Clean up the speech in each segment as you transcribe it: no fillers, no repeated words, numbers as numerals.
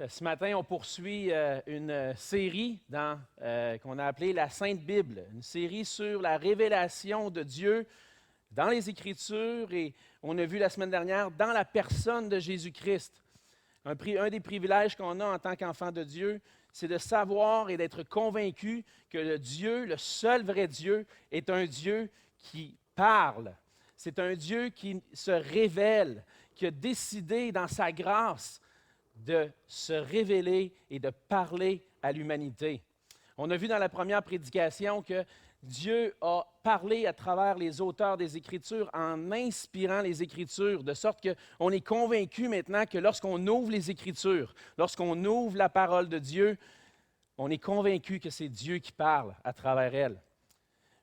Ce matin, on poursuit une série qu'on a appelée la Sainte Bible, une série sur la révélation de Dieu dans les Écritures et on a vu la semaine dernière dans la personne de Jésus-Christ. Un des privilèges qu'on a en tant qu'enfant de Dieu, c'est de savoir et d'être convaincu que le Dieu, le seul vrai Dieu, est un Dieu qui parle. C'est un Dieu qui se révèle, qui a décidé dans sa grâce de se révéler et de parler à l'humanité. On a vu dans la première prédication que Dieu a parlé à travers les auteurs des Écritures en inspirant les Écritures, de sorte qu'on est convaincu maintenant que lorsqu'on ouvre les Écritures, lorsqu'on ouvre la parole de Dieu, on est convaincu que c'est Dieu qui parle à travers elle.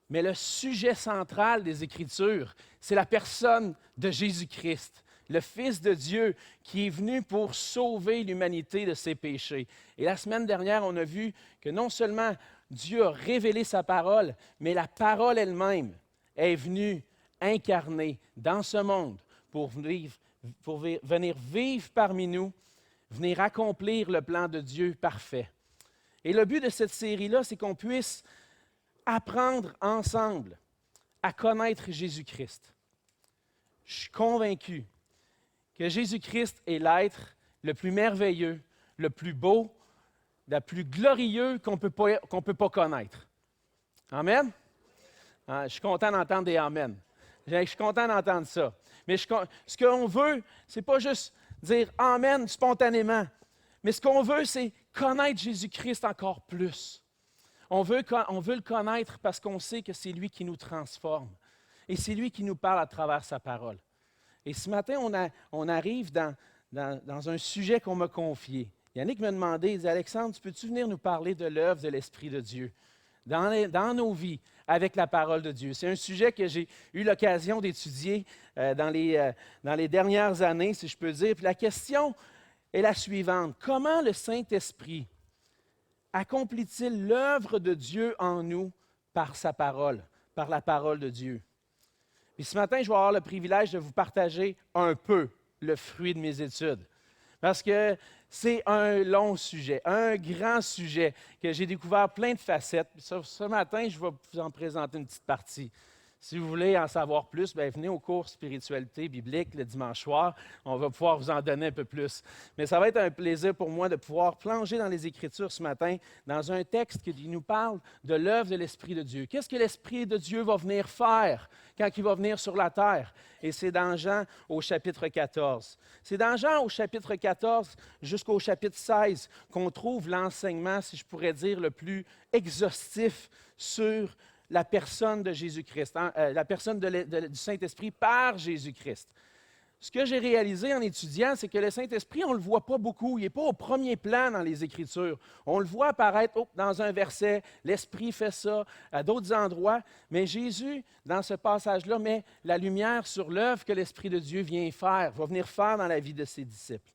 Mais le sujet central des Écritures, c'est la personne de Jésus-Christ, le Fils de Dieu qui est venu pour sauver l'humanité de ses péchés. Et la semaine dernière, on a vu que non seulement Dieu a révélé sa parole, mais la parole elle-même est venue incarner dans ce monde pour venir vivre parmi nous, venir accomplir le plan de Dieu parfait. Et le but de cette série-là, c'est qu'on puisse apprendre ensemble à connaître Jésus-Christ. Je suis convaincu que Jésus-Christ est l'être le plus merveilleux, le plus beau, le plus glorieux qu'on peut pas connaître. Amen? Je suis content d'entendre des Amen. Je suis content d'entendre ça. Mais ce qu'on veut, ce n'est pas juste dire Amen spontanément, mais ce qu'on veut, c'est connaître Jésus-Christ encore plus. On veut le connaître parce qu'on sait que c'est lui qui nous transforme. Et c'est lui qui nous parle à travers sa parole. Et ce matin, on arrive dans un sujet qu'on m'a confié. Yannick m'a demandé, il dit, Alexandre, peux-tu venir nous parler de l'œuvre de l'Esprit de Dieu dans nos vies avec la parole de Dieu? C'est un sujet que j'ai eu l'occasion d'étudier dans les dernières années, si je peux dire. Puis la question est la suivante. Comment le Saint-Esprit accomplit-il l'œuvre de Dieu en nous par sa parole, par la parole de Dieu? Puis ce matin, je vais avoir le privilège de vous partager un peu le fruit de mes études. Parce que c'est un long sujet, un grand sujet que j'ai découvert plein de facettes. Ce matin, je vais vous en présenter une petite partie. Si vous voulez en savoir plus, bien, venez au cours Spiritualité biblique le dimanche soir. On va pouvoir vous en donner un peu plus. Mais ça va être un plaisir pour moi de pouvoir plonger dans les Écritures ce matin, dans un texte qui nous parle de l'œuvre de l'Esprit de Dieu. Qu'est-ce que l'Esprit de Dieu va venir faire quand il va venir sur la terre? Et c'est dans Jean au chapitre 14. C'est dans Jean au chapitre 14 jusqu'au chapitre 16 qu'on trouve l'enseignement, si je pourrais dire, le plus exhaustif sur la personne de Jésus-Christ, la personne du Saint-Esprit par Jésus-Christ. Ce que j'ai réalisé en étudiant, c'est que le Saint-Esprit, on ne le voit pas beaucoup. Il n'est pas au premier plan dans les Écritures. On le voit apparaître dans un verset, l'Esprit fait ça, à d'autres endroits. Mais Jésus, dans ce passage-là, met la lumière sur l'œuvre que l'Esprit de Dieu va venir faire dans la vie de ses disciples.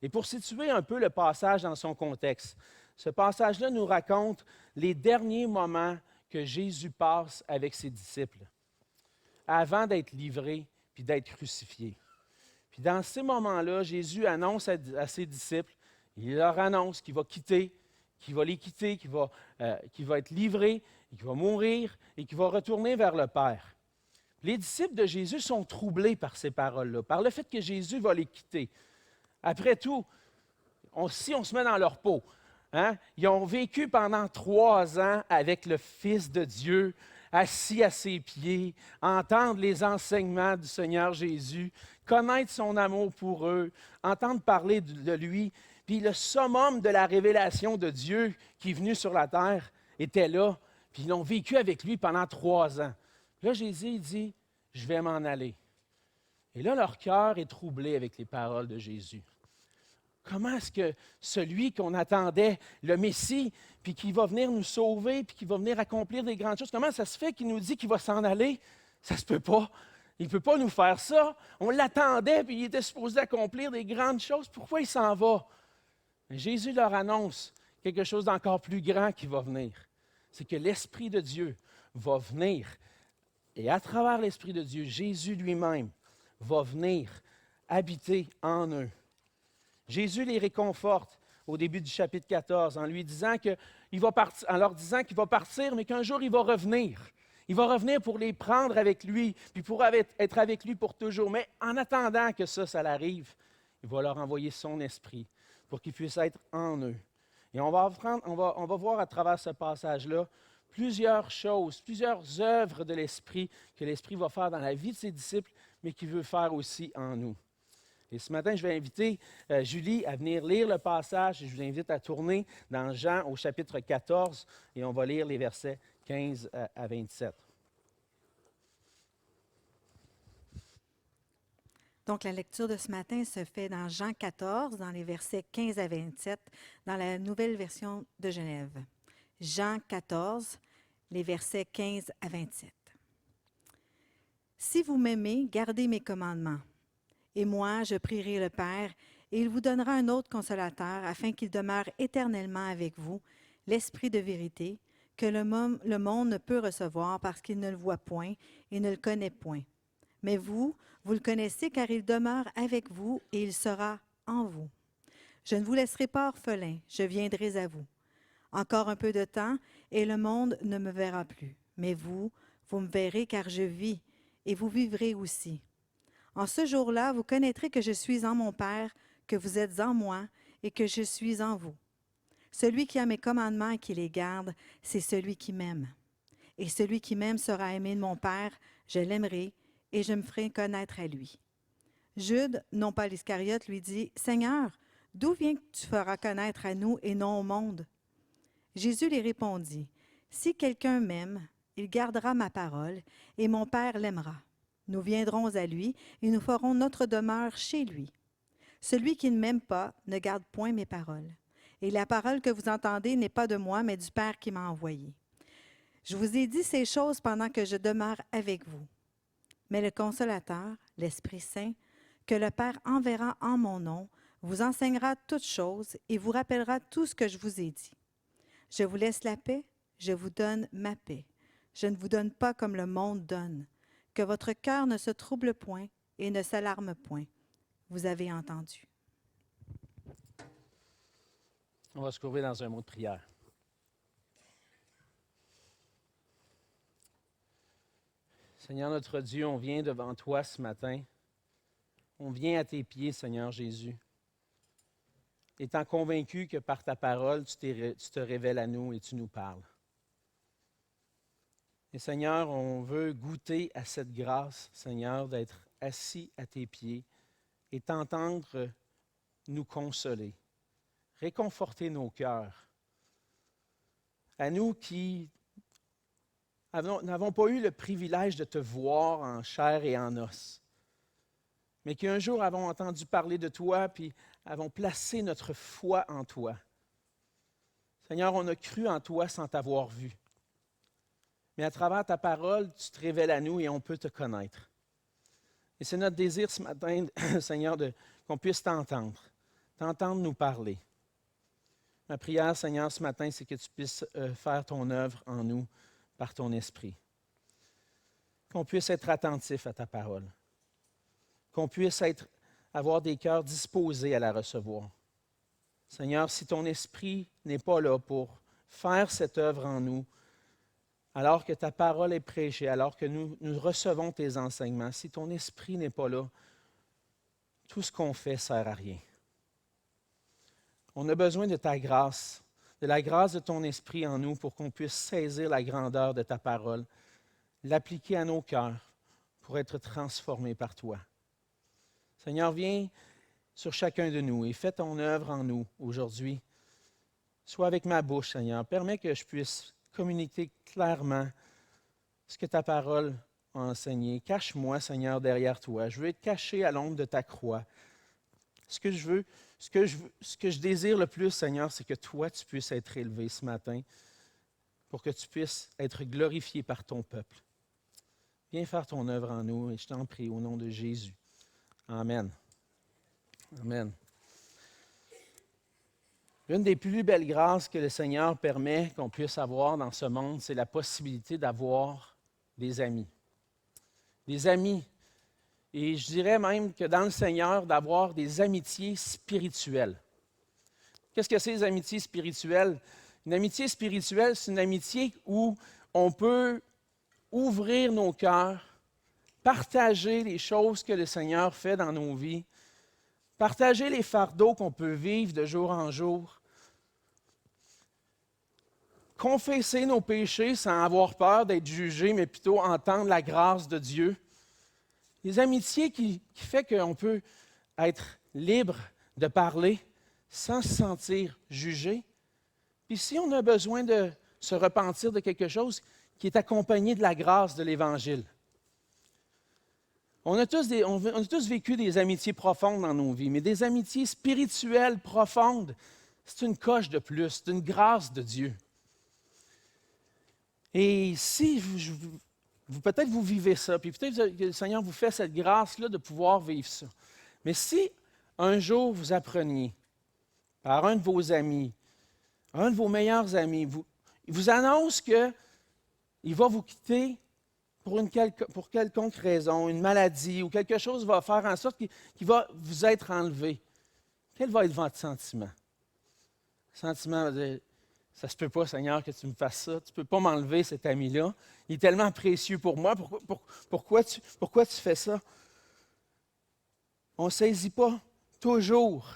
Et pour situer un peu le passage dans son contexte, ce passage-là nous raconte les derniers moments que Jésus passe avec ses disciples avant d'être livré puis d'être crucifié. Puis dans ces moments-là, Jésus annonce à ses disciples, il leur annonce qu'il va les quitter, qu'il va être livré, qu'il va mourir et qu'il va retourner vers le Père. Les disciples de Jésus sont troublés par ces paroles-là, par le fait que Jésus va les quitter. Après tout, si on se met dans leur peau, ils ont vécu pendant 3 ans avec le Fils de Dieu, assis à ses pieds, entendre les enseignements du Seigneur Jésus, connaître son amour pour eux, entendre parler de lui. Puis le summum de la révélation de Dieu qui est venu sur la terre était là. Puis ils l'ont vécu avec lui pendant 3 ans. Là, Jésus il dit, je vais m'en aller. Et là, leur cœur est troublé avec les paroles de Jésus. Comment est-ce que celui qu'on attendait, le Messie, puis qui va venir nous sauver, puis qui va venir accomplir des grandes choses, comment ça se fait qu'il nous dit qu'il va s'en aller? Ça ne se peut pas. Il ne peut pas nous faire ça. On l'attendait, puis il était supposé accomplir des grandes choses. Pourquoi il s'en va? Mais Jésus leur annonce quelque chose d'encore plus grand qui va venir. C'est que l'Esprit de Dieu va venir. Et à travers l'Esprit de Dieu, Jésus lui-même va venir habiter en eux. Jésus les réconforte au début du chapitre 14, en lui disant en leur disant qu'il va partir, mais qu'un jour il va revenir. Il va revenir pour les prendre avec lui, puis pour être avec lui pour toujours. Mais en attendant que ça arrive, il va leur envoyer son esprit pour qu'ils puissent être en eux. Et on va voir à travers ce passage-là plusieurs choses, plusieurs œuvres de l'Esprit que l'Esprit va faire dans la vie de ses disciples, mais qu'il veut faire aussi en nous. Et ce matin, je vais inviter Julie à venir lire le passage. Je vous invite à tourner dans Jean au chapitre 14 et on va lire les versets 15 à 27. Donc, la lecture de ce matin se fait dans Jean 14, dans les versets 15 à 27, dans la nouvelle version de Genève. Jean 14, les versets 15 à 27. « Si vous m'aimez, gardez mes commandements. Et moi, je prierai le Père, et il vous donnera un autre consolateur, afin qu'il demeure éternellement avec vous, l'Esprit de vérité, que le monde ne peut recevoir parce qu'il ne le voit point et ne le connaît point. Mais vous le connaissez car il demeure avec vous et il sera en vous. Je ne vous laisserai pas orphelin, je viendrai à vous. Encore un peu de temps, et le monde ne me verra plus. Mais vous me verrez car je vis, et vous vivrez aussi. En ce jour-là, vous connaîtrez que je suis en mon Père, que vous êtes en moi, et que je suis en vous. Celui qui a mes commandements et qui les garde, c'est celui qui m'aime. Et celui qui m'aime sera aimé de mon Père, je l'aimerai, et je me ferai connaître à lui. Jude, non pas l'Iscariote, lui dit, « Seigneur, d'où vient que tu feras connaître à nous et non au monde? » Jésus lui répondit, « Si quelqu'un m'aime, il gardera ma parole, et mon Père l'aimera. Nous viendrons à lui, et nous ferons notre demeure chez lui. Celui qui ne m'aime pas ne garde point mes paroles. Et la parole que vous entendez n'est pas de moi, mais du Père qui m'a envoyé. Je vous ai dit ces choses pendant que je demeure avec vous. Mais le Consolateur, l'Esprit Saint, que le Père enverra en mon nom, vous enseignera toutes choses et vous rappellera tout ce que je vous ai dit. Je vous laisse la paix, je vous donne ma paix. Je ne vous donne pas comme le monde donne. Que votre cœur ne se trouble point et ne s'alarme point. Vous avez entendu. » On va se couvrir dans un mot de prière. Seigneur notre Dieu, on vient devant toi ce matin. On vient à tes pieds, Seigneur Jésus, étant convaincu que par ta parole, tu te révèles à nous et tu nous parles. Et Seigneur, on veut goûter à cette grâce, Seigneur, d'être assis à tes pieds et t'entendre nous consoler, réconforter nos cœurs. À nous qui n'avons pas eu le privilège de te voir en chair et en os, mais qui un jour avons entendu parler de toi, puis avons placé notre foi en toi. Seigneur, on a cru en toi sans t'avoir vu. Mais à travers ta parole, tu te révèles à nous et on peut te connaître. Et c'est notre désir ce matin, Seigneur, qu'on puisse t'entendre nous parler. Ma prière, Seigneur, ce matin, c'est que tu puisses faire ton œuvre en nous par ton esprit. Qu'on puisse être attentif à ta parole. Qu'on puisse avoir des cœurs disposés à la recevoir. Seigneur, si ton esprit n'est pas là pour faire cette œuvre en nous, alors que ta parole est prêchée, alors que nous recevons tes enseignements, si ton esprit n'est pas là, tout ce qu'on fait ne sert à rien. On a besoin de ta grâce, de la grâce de ton esprit en nous pour qu'on puisse saisir la grandeur de ta parole, l'appliquer à nos cœurs pour être transformés par toi. Seigneur, viens sur chacun de nous et fais ton œuvre en nous aujourd'hui. Sois avec ma bouche, Seigneur. Permets que je puisse communiquer clairement ce que ta parole a enseigné. Cache-moi, Seigneur, derrière toi. Je veux être caché à l'ombre de ta croix. Ce que je désire le plus, Seigneur, c'est que toi, tu puisses être élevé ce matin pour que tu puisses être glorifié par ton peuple. Viens faire ton œuvre en nous et je t'en prie au nom de Jésus. Amen. Amen. L'une des plus belles grâces que le Seigneur permet qu'on puisse avoir dans ce monde, c'est la possibilité d'avoir des amis. Des amis. Et je dirais même que dans le Seigneur, d'avoir des amitiés spirituelles. Qu'est-ce que c'est les amitiés spirituelles? Une amitié spirituelle, c'est une amitié où on peut ouvrir nos cœurs, partager les choses que le Seigneur fait dans nos vies, partager les fardeaux qu'on peut vivre de jour en jour, confesser nos péchés sans avoir peur d'être jugé, mais plutôt entendre la grâce de Dieu. Les amitiés qui font qu'on peut être libre de parler sans se sentir jugé. Puis si on a besoin de se repentir de quelque chose qui est accompagné de la grâce de l'Évangile. On a tous vécu des amitiés profondes dans nos vies, mais des amitiés spirituelles profondes, c'est une coche de plus, c'est une grâce de Dieu. Et si peut-être vous vivez ça, puis peut-être que le Seigneur vous fait cette grâce-là de pouvoir vivre ça. Mais si un jour vous appreniez par un de vos amis, un de vos meilleurs amis, il vous annonce qu'il va vous quitter pour quelconque raison, une maladie ou quelque chose va faire en sorte qu'il va vous être enlevé, quel va être votre sentiment? Le sentiment va dire, ça ne se peut pas, Seigneur, que tu me fasses ça. Tu ne peux pas m'enlever cet ami-là. Il est tellement précieux pour moi. Pourquoi tu fais ça? On ne saisit pas toujours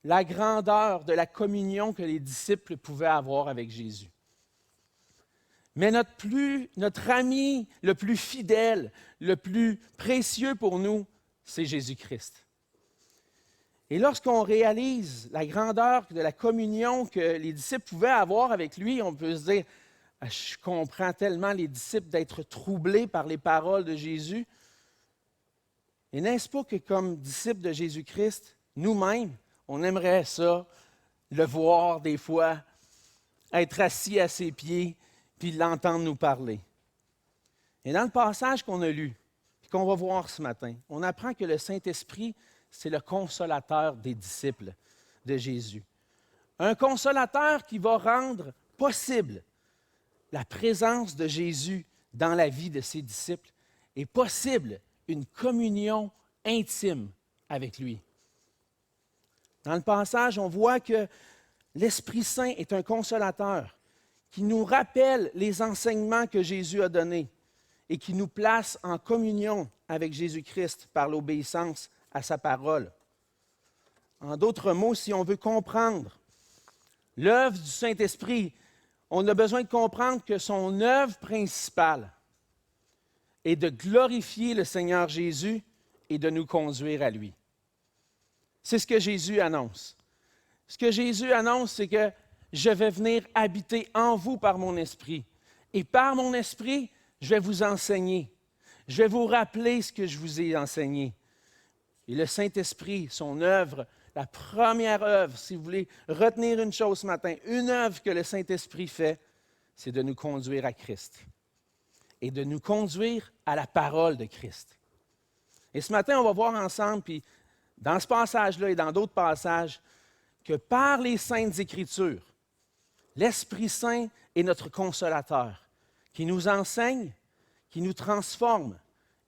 la grandeur de la communion que les disciples pouvaient avoir avec Jésus. Mais notre ami le plus fidèle, le plus précieux pour nous, c'est Jésus-Christ. Et lorsqu'on réalise la grandeur de la communion que les disciples pouvaient avoir avec lui, on peut se dire, je comprends tellement les disciples d'être troublés par les paroles de Jésus. Et n'est-ce pas que comme disciples de Jésus-Christ, nous-mêmes, on aimerait ça, le voir des fois, être assis à ses pieds, puis l'entendre nous parler. Et dans le passage qu'on a lu, puis qu'on va voir ce matin, on apprend que le Saint-Esprit, c'est le consolateur des disciples de Jésus. Un consolateur qui va rendre possible la présence de Jésus dans la vie de ses disciples et possible une communion intime avec lui. Dans le passage, on voit que l'Esprit Saint est un consolateur qui nous rappelle les enseignements que Jésus a donnés et qui nous place en communion avec Jésus-Christ par l'obéissance à sa parole. En d'autres mots, si on veut comprendre l'œuvre du Saint-Esprit, on a besoin de comprendre que son œuvre principale est de glorifier le Seigneur Jésus et de nous conduire à lui. C'est ce que Jésus annonce. Ce que Jésus annonce, c'est que je vais venir habiter en vous par mon esprit. Et par mon esprit, je vais vous enseigner. Je vais vous rappeler ce que je vous ai enseigné. Et le Saint-Esprit, son œuvre, la première œuvre, si vous voulez retenir une chose ce matin, une œuvre que le Saint-Esprit fait, c'est de nous conduire à Christ et de nous conduire à la parole de Christ. Et ce matin, on va voir ensemble, puis dans ce passage-là et dans d'autres passages, que par les Saintes Écritures, l'Esprit Saint est notre consolateur, qui nous enseigne, qui nous transforme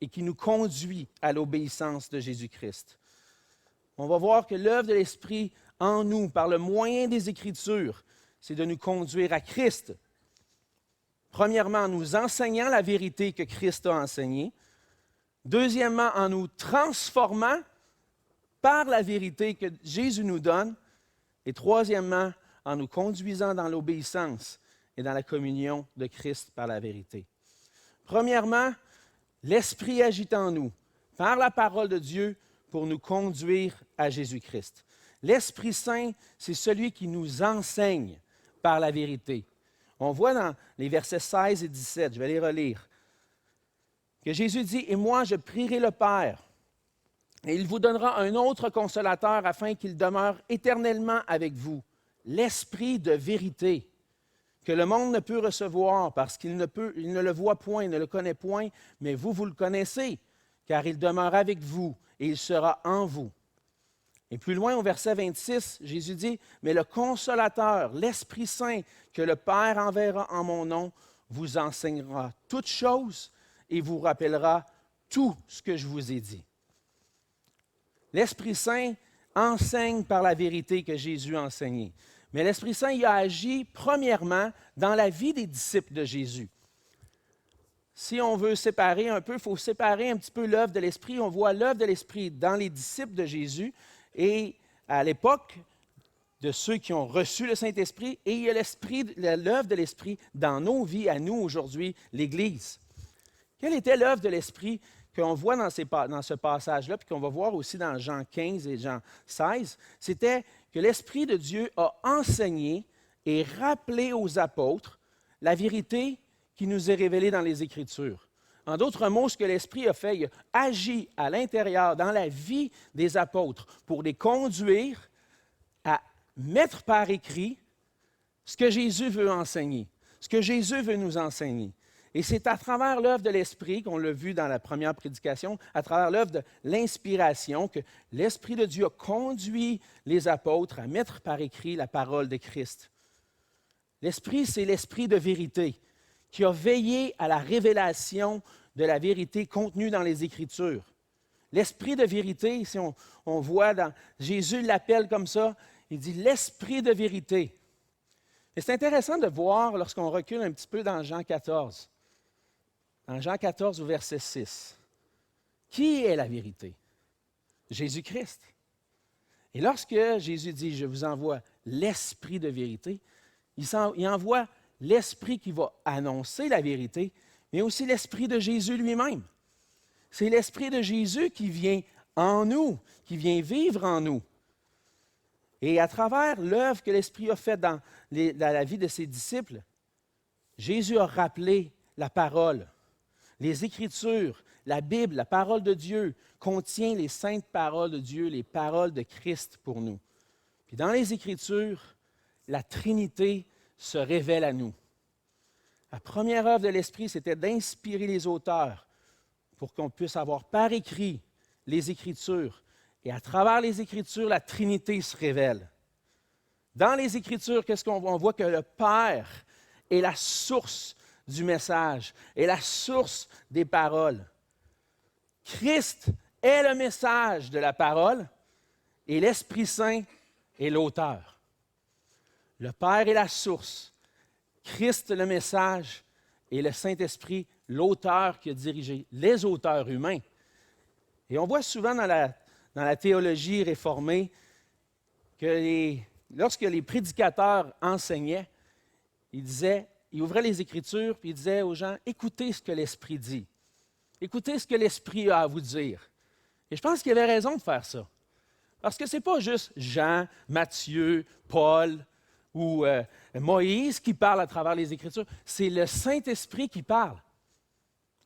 et qui nous conduit à l'obéissance de Jésus-Christ. On va voir que l'œuvre de l'Esprit en nous, par le moyen des Écritures, c'est de nous conduire à Christ. Premièrement, en nous enseignant la vérité que Christ a enseignée. Deuxièmement, en nous transformant par la vérité que Jésus nous donne. Et troisièmement, en nous conduisant dans l'obéissance et dans la communion de Christ par la vérité. Premièrement, l'Esprit agit en nous, par la parole de Dieu, pour nous conduire à Jésus-Christ. L'Esprit Saint, c'est celui qui nous enseigne par la vérité. On voit dans les versets 16 et 17, je vais les relire, que Jésus dit, « Et moi, je prierai le Père, et il vous donnera un autre consolateur afin qu'il demeure éternellement avec vous, l'Esprit de vérité, que le monde ne peut recevoir parce qu'il ne le voit point, ne le connaît point, mais vous le connaissez, car il demeure avec vous et il sera en vous. » Et plus loin, au verset 26, Jésus dit, « Mais le Consolateur, l'Esprit Saint, que le Père enverra en mon nom, vous enseignera toutes choses et vous rappellera tout ce que je vous ai dit. » L'Esprit Saint enseigne par la vérité que Jésus a enseignée. Mais l'Esprit Saint il a agi premièrement dans la vie des disciples de Jésus. Si on veut séparer un peu, il faut séparer un petit peu l'œuvre de l'Esprit. On voit l'œuvre de l'Esprit dans les disciples de Jésus et à l'époque de ceux qui ont reçu le Saint-Esprit, et il y a l'œuvre de l'Esprit dans nos vies, à nous aujourd'hui, l'Église. Quelle était l'œuvre de l'Esprit qu'on voit dans ce passage-là, puis qu'on va voir aussi dans Jean 15 et Jean 16? C'était que l'Esprit de Dieu a enseigné et rappelé aux apôtres la vérité qui nous est révélée dans les Écritures. En d'autres mots, ce que l'Esprit a fait, il a agi à l'intérieur, dans la vie des apôtres, pour les conduire à mettre par écrit ce que Jésus veut enseigner, ce que Jésus veut nous enseigner. Et c'est à travers l'œuvre de l'Esprit, qu'on l'a vu dans la première prédication, à travers l'œuvre de l'inspiration, que l'Esprit de Dieu a conduit les apôtres à mettre par écrit la parole de Christ. L'Esprit, c'est l'Esprit de vérité qui a veillé à la révélation de la vérité contenue dans les Écritures. L'Esprit de vérité, ici on voit, Jésus l'appelle comme ça, il dit l'Esprit de vérité. Et c'est intéressant de voir lorsqu'on recule un petit peu dans Jean 14. Dans Jean 14 au verset 6. Qui est la vérité? Jésus-Christ. Et lorsque Jésus dit « Je vous envoie l'Esprit de vérité », il envoie l'Esprit qui va annoncer la vérité, mais aussi l'Esprit de Jésus lui-même. C'est l'Esprit de Jésus qui vient en nous, qui vient vivre en nous. Et à travers l'œuvre que l'Esprit a faite dans la vie de ses disciples, Jésus a rappelé la parole. Les Écritures, la Bible, la parole de Dieu contient les saintes paroles de Dieu, les paroles de Christ pour nous. Puis dans les Écritures, la Trinité se révèle à nous. La première œuvre de l'Esprit, c'était d'inspirer les auteurs pour qu'on puisse avoir par écrit les Écritures. Et à travers les Écritures, la Trinité se révèle. Dans les Écritures, qu'est-ce qu'on voit? On voit que le Père est la source du message, est la source des paroles. Christ est le message de la parole et l'Esprit Saint est l'auteur. Le Père est la source, Christ le message et le Saint-Esprit l'auteur qui a dirigé, les auteurs humains. Et on voit souvent dans la théologie réformée que lorsque les prédicateurs enseignaient, ils ouvraient les Écritures et ils disaient aux gens, écoutez ce que l'Esprit dit. Écoutez ce que l'Esprit a à vous dire. Et je pense qu'il avait raison de faire ça. Parce que ce n'est pas juste Jean, Matthieu, Paul ou Moïse qui parlent à travers les Écritures, c'est le Saint-Esprit qui parle.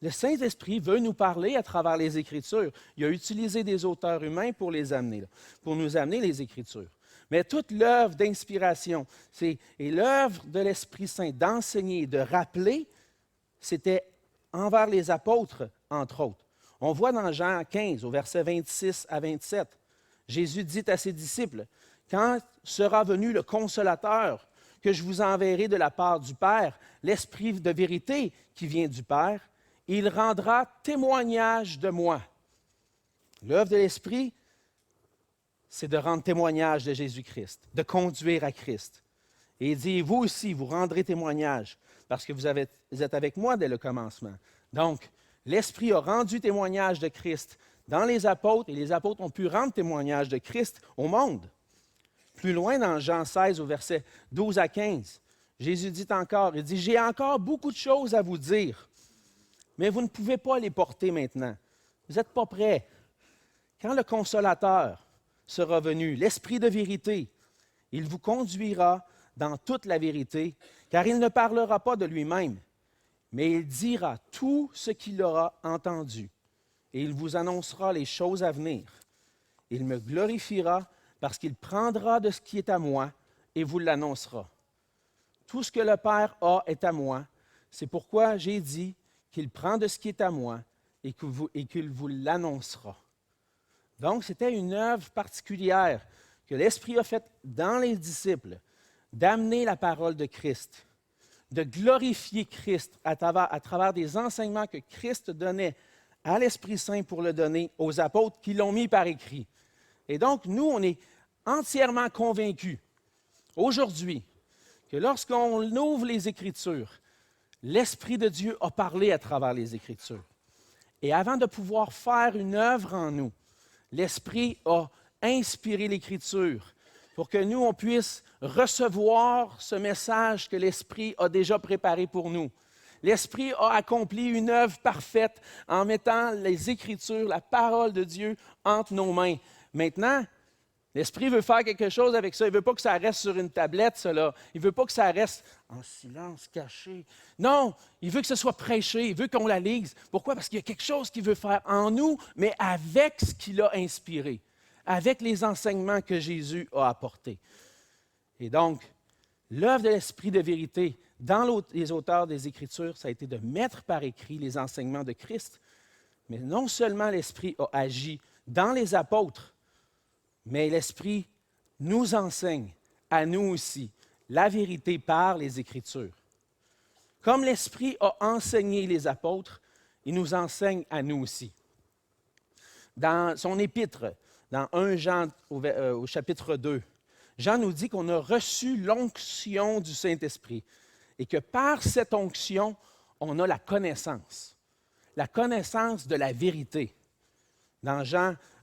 Le Saint-Esprit veut nous parler à travers les Écritures. Il a utilisé des auteurs humains pour les amener, pour nous amener les Écritures. Mais toute l'œuvre d'inspiration et l'œuvre de l'Esprit Saint d'enseigner, de rappeler, c'était envers les apôtres, entre autres. On voit dans Jean 15, au verset 26 à 27, Jésus dit à ses disciples, « Quand sera venu le Consolateur que je vous enverrai de la part du Père, l'Esprit de vérité qui vient du Père, il rendra témoignage de moi. » L'œuvre de l'Esprit, c'est de rendre témoignage de Jésus-Christ, de conduire à Christ. Et il dit, vous aussi, vous rendrez témoignage, parce que vous êtes avec moi dès le commencement. Donc, l'Esprit a rendu témoignage de Christ dans les apôtres, et les apôtres ont pu rendre témoignage de Christ au monde. Plus loin, dans Jean 16, au verset 12 à 15, Jésus dit encore, il dit, « J'ai encore beaucoup de choses à vous dire, mais vous ne pouvez pas les porter maintenant. Vous n'êtes pas prêts. Quand le Consolateur sera venu, l'Esprit de vérité, il vous conduira dans toute la vérité, car il ne parlera pas de lui-même, mais il dira tout ce qu'il aura entendu, et il vous annoncera les choses à venir. Il me glorifiera parce qu'il prendra de ce qui est à moi et vous l'annoncera. Tout ce que le Père a est à moi. C'est pourquoi j'ai dit qu'il prend de ce qui est à moi et qu'il vous l'annoncera. » Donc, c'était une œuvre particulière que l'Esprit a faite dans les disciples, d'amener la parole de Christ, de glorifier Christ à travers des enseignements que Christ donnait à l'Esprit Saint pour le donner aux apôtres qui l'ont mis par écrit. Et donc, nous, on est entièrement convaincus aujourd'hui que lorsqu'on ouvre les Écritures, l'Esprit de Dieu a parlé à travers les Écritures. Et avant de pouvoir faire une œuvre en nous, l'Esprit a inspiré l'Écriture pour que nous, on puisse recevoir ce message que l'Esprit a déjà préparé pour nous. L'Esprit a accompli une œuvre parfaite en mettant les Écritures, la parole de Dieu, entre nos mains. Maintenant, l'Esprit veut faire quelque chose avec ça. Il ne veut pas que ça reste sur une tablette, cela. Il ne veut pas que ça reste en silence, caché. Non, il veut que ce soit prêché. Il veut qu'on la lise. Pourquoi? Parce qu'il y a quelque chose qu'il veut faire en nous, mais avec ce qu'il a inspiré, avec les enseignements que Jésus a apportés. Et donc, l'œuvre de l'Esprit de vérité dans les auteurs des Écritures, ça a été de mettre par écrit les enseignements de Christ. Mais non seulement l'Esprit a agi dans les apôtres, mais l'Esprit nous enseigne, à nous aussi, la vérité par les Écritures. Comme l'Esprit a enseigné les apôtres, il nous enseigne à nous aussi. Dans son épître, dans 1 Jean au chapitre 2, Jean nous dit qu'on a reçu l'onction du Saint-Esprit et que par cette onction, on a la connaissance de la vérité. Dans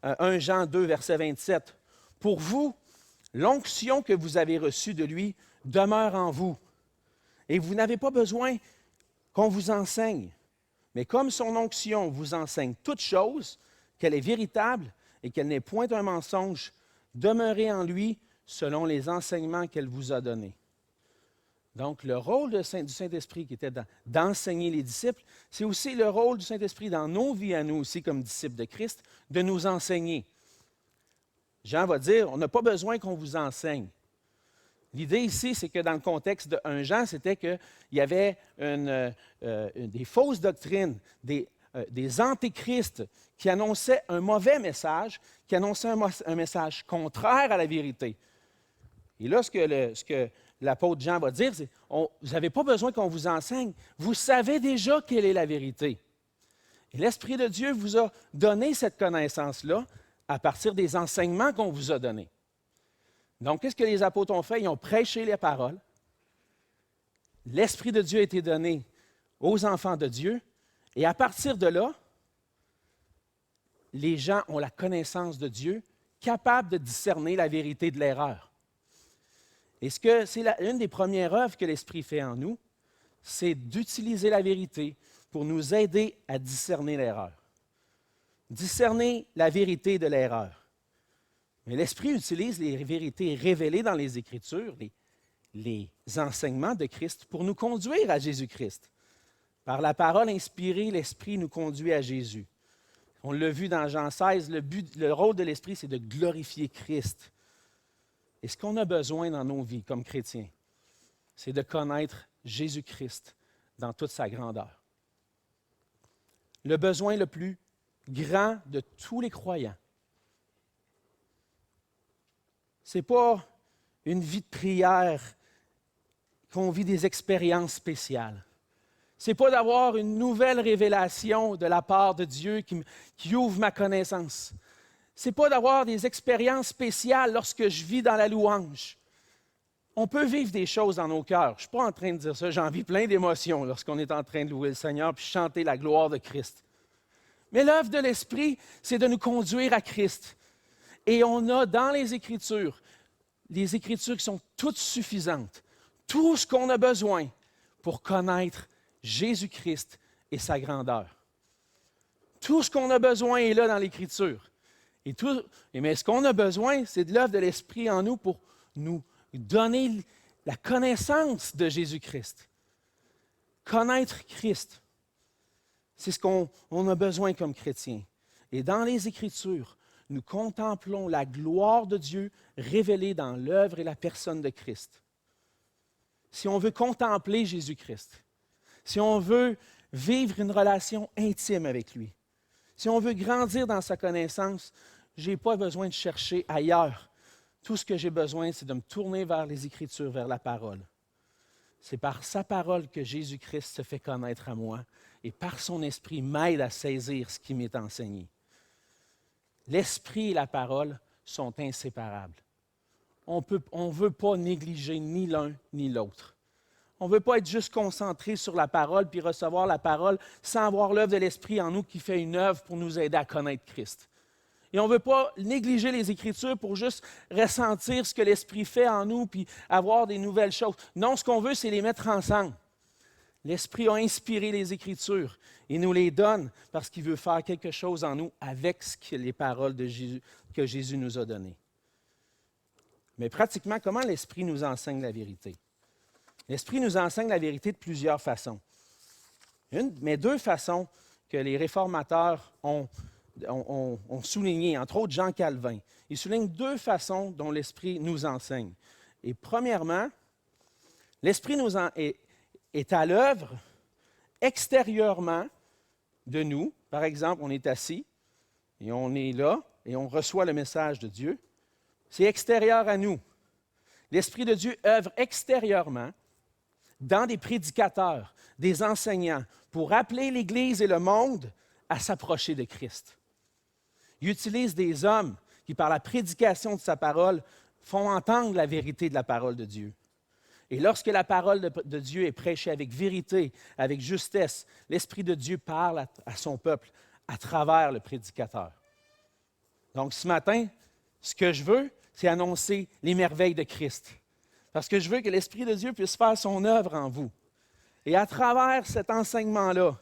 1 Jean 2, verset 27, « Pour vous, l'onction que vous avez reçue de lui demeure en vous, et vous n'avez pas besoin qu'on vous enseigne. Mais comme son onction vous enseigne toute chose, qu'elle est véritable et qu'elle n'est point un mensonge, demeurez en lui selon les enseignements qu'elle vous a donnés. » Donc, le rôle du Saint-Esprit qui était d'enseigner les disciples, c'est aussi le rôle du Saint-Esprit dans nos vies à nous aussi, comme disciples de Christ, de nous enseigner. Jean va dire, on n'a pas besoin qu'on vous enseigne. L'idée ici, c'est que dans le contexte de 1 Jean, c'était qu'il y avait des fausses doctrines, des antéchrists qui annonçaient un mauvais message, qui annonçaient un message contraire à la vérité. Et là, ce que l'apôtre Jean va dire, c'est vous n'avez pas besoin qu'on vous enseigne. Vous savez déjà quelle est la vérité. Et l'Esprit de Dieu vous a donné cette connaissance-là à partir des enseignements qu'on vous a donnés. Donc, qu'est-ce que les apôtres ont fait? Ils ont prêché les paroles. L'Esprit de Dieu a été donné aux enfants de Dieu. Et à partir de là, les gens ont la connaissance de Dieu, capables de discerner la vérité de l'erreur. Et c'est une des premières œuvres que l'Esprit fait en nous, c'est d'utiliser la vérité pour nous aider à discerner l'erreur. Discerner la vérité de l'erreur. Mais l'Esprit utilise les vérités révélées dans les Écritures, les enseignements de Christ, pour nous conduire à Jésus-Christ. Par la parole inspirée, l'Esprit nous conduit à Jésus. On l'a vu dans Jean 16, le rôle de l'Esprit, c'est de glorifier Christ. Et ce qu'on a besoin dans nos vies comme chrétiens, c'est de connaître Jésus-Christ dans toute sa grandeur. Le besoin le plus grand de tous les croyants, ce n'est pas une vie de prière qu'on vit des expériences spéciales. Ce n'est pas d'avoir une nouvelle révélation de la part de Dieu qui ouvre ma connaissance. Ce n'est pas d'avoir des expériences spéciales lorsque je vis dans la louange. On peut vivre des choses dans nos cœurs. Je ne suis pas en train de dire ça. J'en vis plein d'émotions lorsqu'on est en train de louer le Seigneur puis chanter la gloire de Christ. Mais l'œuvre de l'Esprit, c'est de nous conduire à Christ. Et on a dans les Écritures qui sont toutes suffisantes, tout ce qu'on a besoin pour connaître Jésus-Christ et sa grandeur. Tout ce qu'on a besoin est là dans l'Écriture. Mais ce qu'on a besoin, c'est de l'œuvre de l'Esprit en nous pour nous donner la connaissance de Jésus-Christ. Connaître Christ, c'est ce qu'on a besoin comme chrétiens. Et dans les Écritures, nous contemplons la gloire de Dieu révélée dans l'œuvre et la personne de Christ. Si on veut contempler Jésus-Christ, si on veut vivre une relation intime avec lui, si on veut grandir dans sa connaissance, je n'ai pas besoin de chercher ailleurs. Tout ce que j'ai besoin, c'est de me tourner vers les Écritures, vers la parole. C'est par sa parole que Jésus-Christ se fait connaître à moi et par son esprit m'aide à saisir ce qui m'est enseigné. L'esprit et la parole sont inséparables. On ne veut pas négliger ni l'un ni l'autre. On ne veut pas être juste concentré sur la parole puis recevoir la parole sans avoir l'œuvre de l'Esprit en nous qui fait une œuvre pour nous aider à connaître Christ. Et on ne veut pas négliger les Écritures pour juste ressentir ce que l'Esprit fait en nous puis avoir des nouvelles choses. Non, ce qu'on veut, c'est les mettre ensemble. L'Esprit a inspiré les Écritures et nous les donne parce qu'il veut faire quelque chose en nous avec les paroles de Jésus, que Jésus nous a données. Mais pratiquement, comment l'Esprit nous enseigne la vérité? L'Esprit nous enseigne la vérité de plusieurs façons. Mais deux façons que les réformateurs ont soulignées, entre autres Jean Calvin. Ils soulignent deux façons dont l'Esprit nous enseigne. Et premièrement, l'Esprit est à l'œuvre extérieurement de nous. Par exemple, on est assis et on est là et on reçoit le message de Dieu. C'est extérieur à nous. L'Esprit de Dieu œuvre extérieurement dans des prédicateurs, des enseignants, pour appeler l'Église et le monde à s'approcher de Christ. Il utilise des hommes qui, par la prédication de sa parole, font entendre la vérité de la parole de Dieu. Et lorsque la parole de Dieu est prêchée avec vérité, avec justesse, l'Esprit de Dieu parle à son peuple à travers le prédicateur. Donc ce matin, ce que je veux, c'est annoncer les merveilles de Christ. Parce que je veux que l'Esprit de Dieu puisse faire son œuvre en vous. Et à travers cet enseignement-là,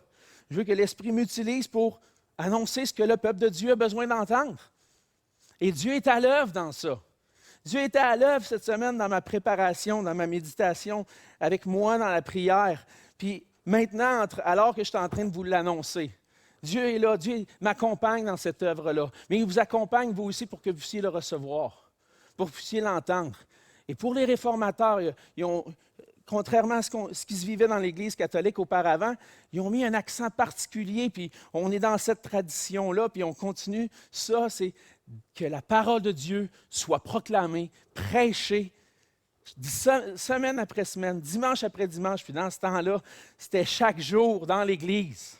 je veux que l'Esprit m'utilise pour annoncer ce que le peuple de Dieu a besoin d'entendre. Et Dieu est à l'œuvre dans ça. Dieu était à l'œuvre cette semaine dans ma préparation, dans ma méditation, avec moi dans la prière. Puis maintenant, alors que je suis en train de vous l'annoncer, Dieu est là, Dieu m'accompagne dans cette œuvre-là. Mais il vous accompagne, vous aussi, pour que vous puissiez le recevoir, pour que vous puissiez l'entendre. Et pour les réformateurs, contrairement à ce qui se vivait dans l'Église catholique auparavant, ils ont mis un accent particulier, puis on est dans cette tradition-là, puis on continue. Ça, c'est que la parole de Dieu soit proclamée, prêchée, semaine après semaine, dimanche après dimanche. Puis dans ce temps-là, c'était chaque jour dans l'Église.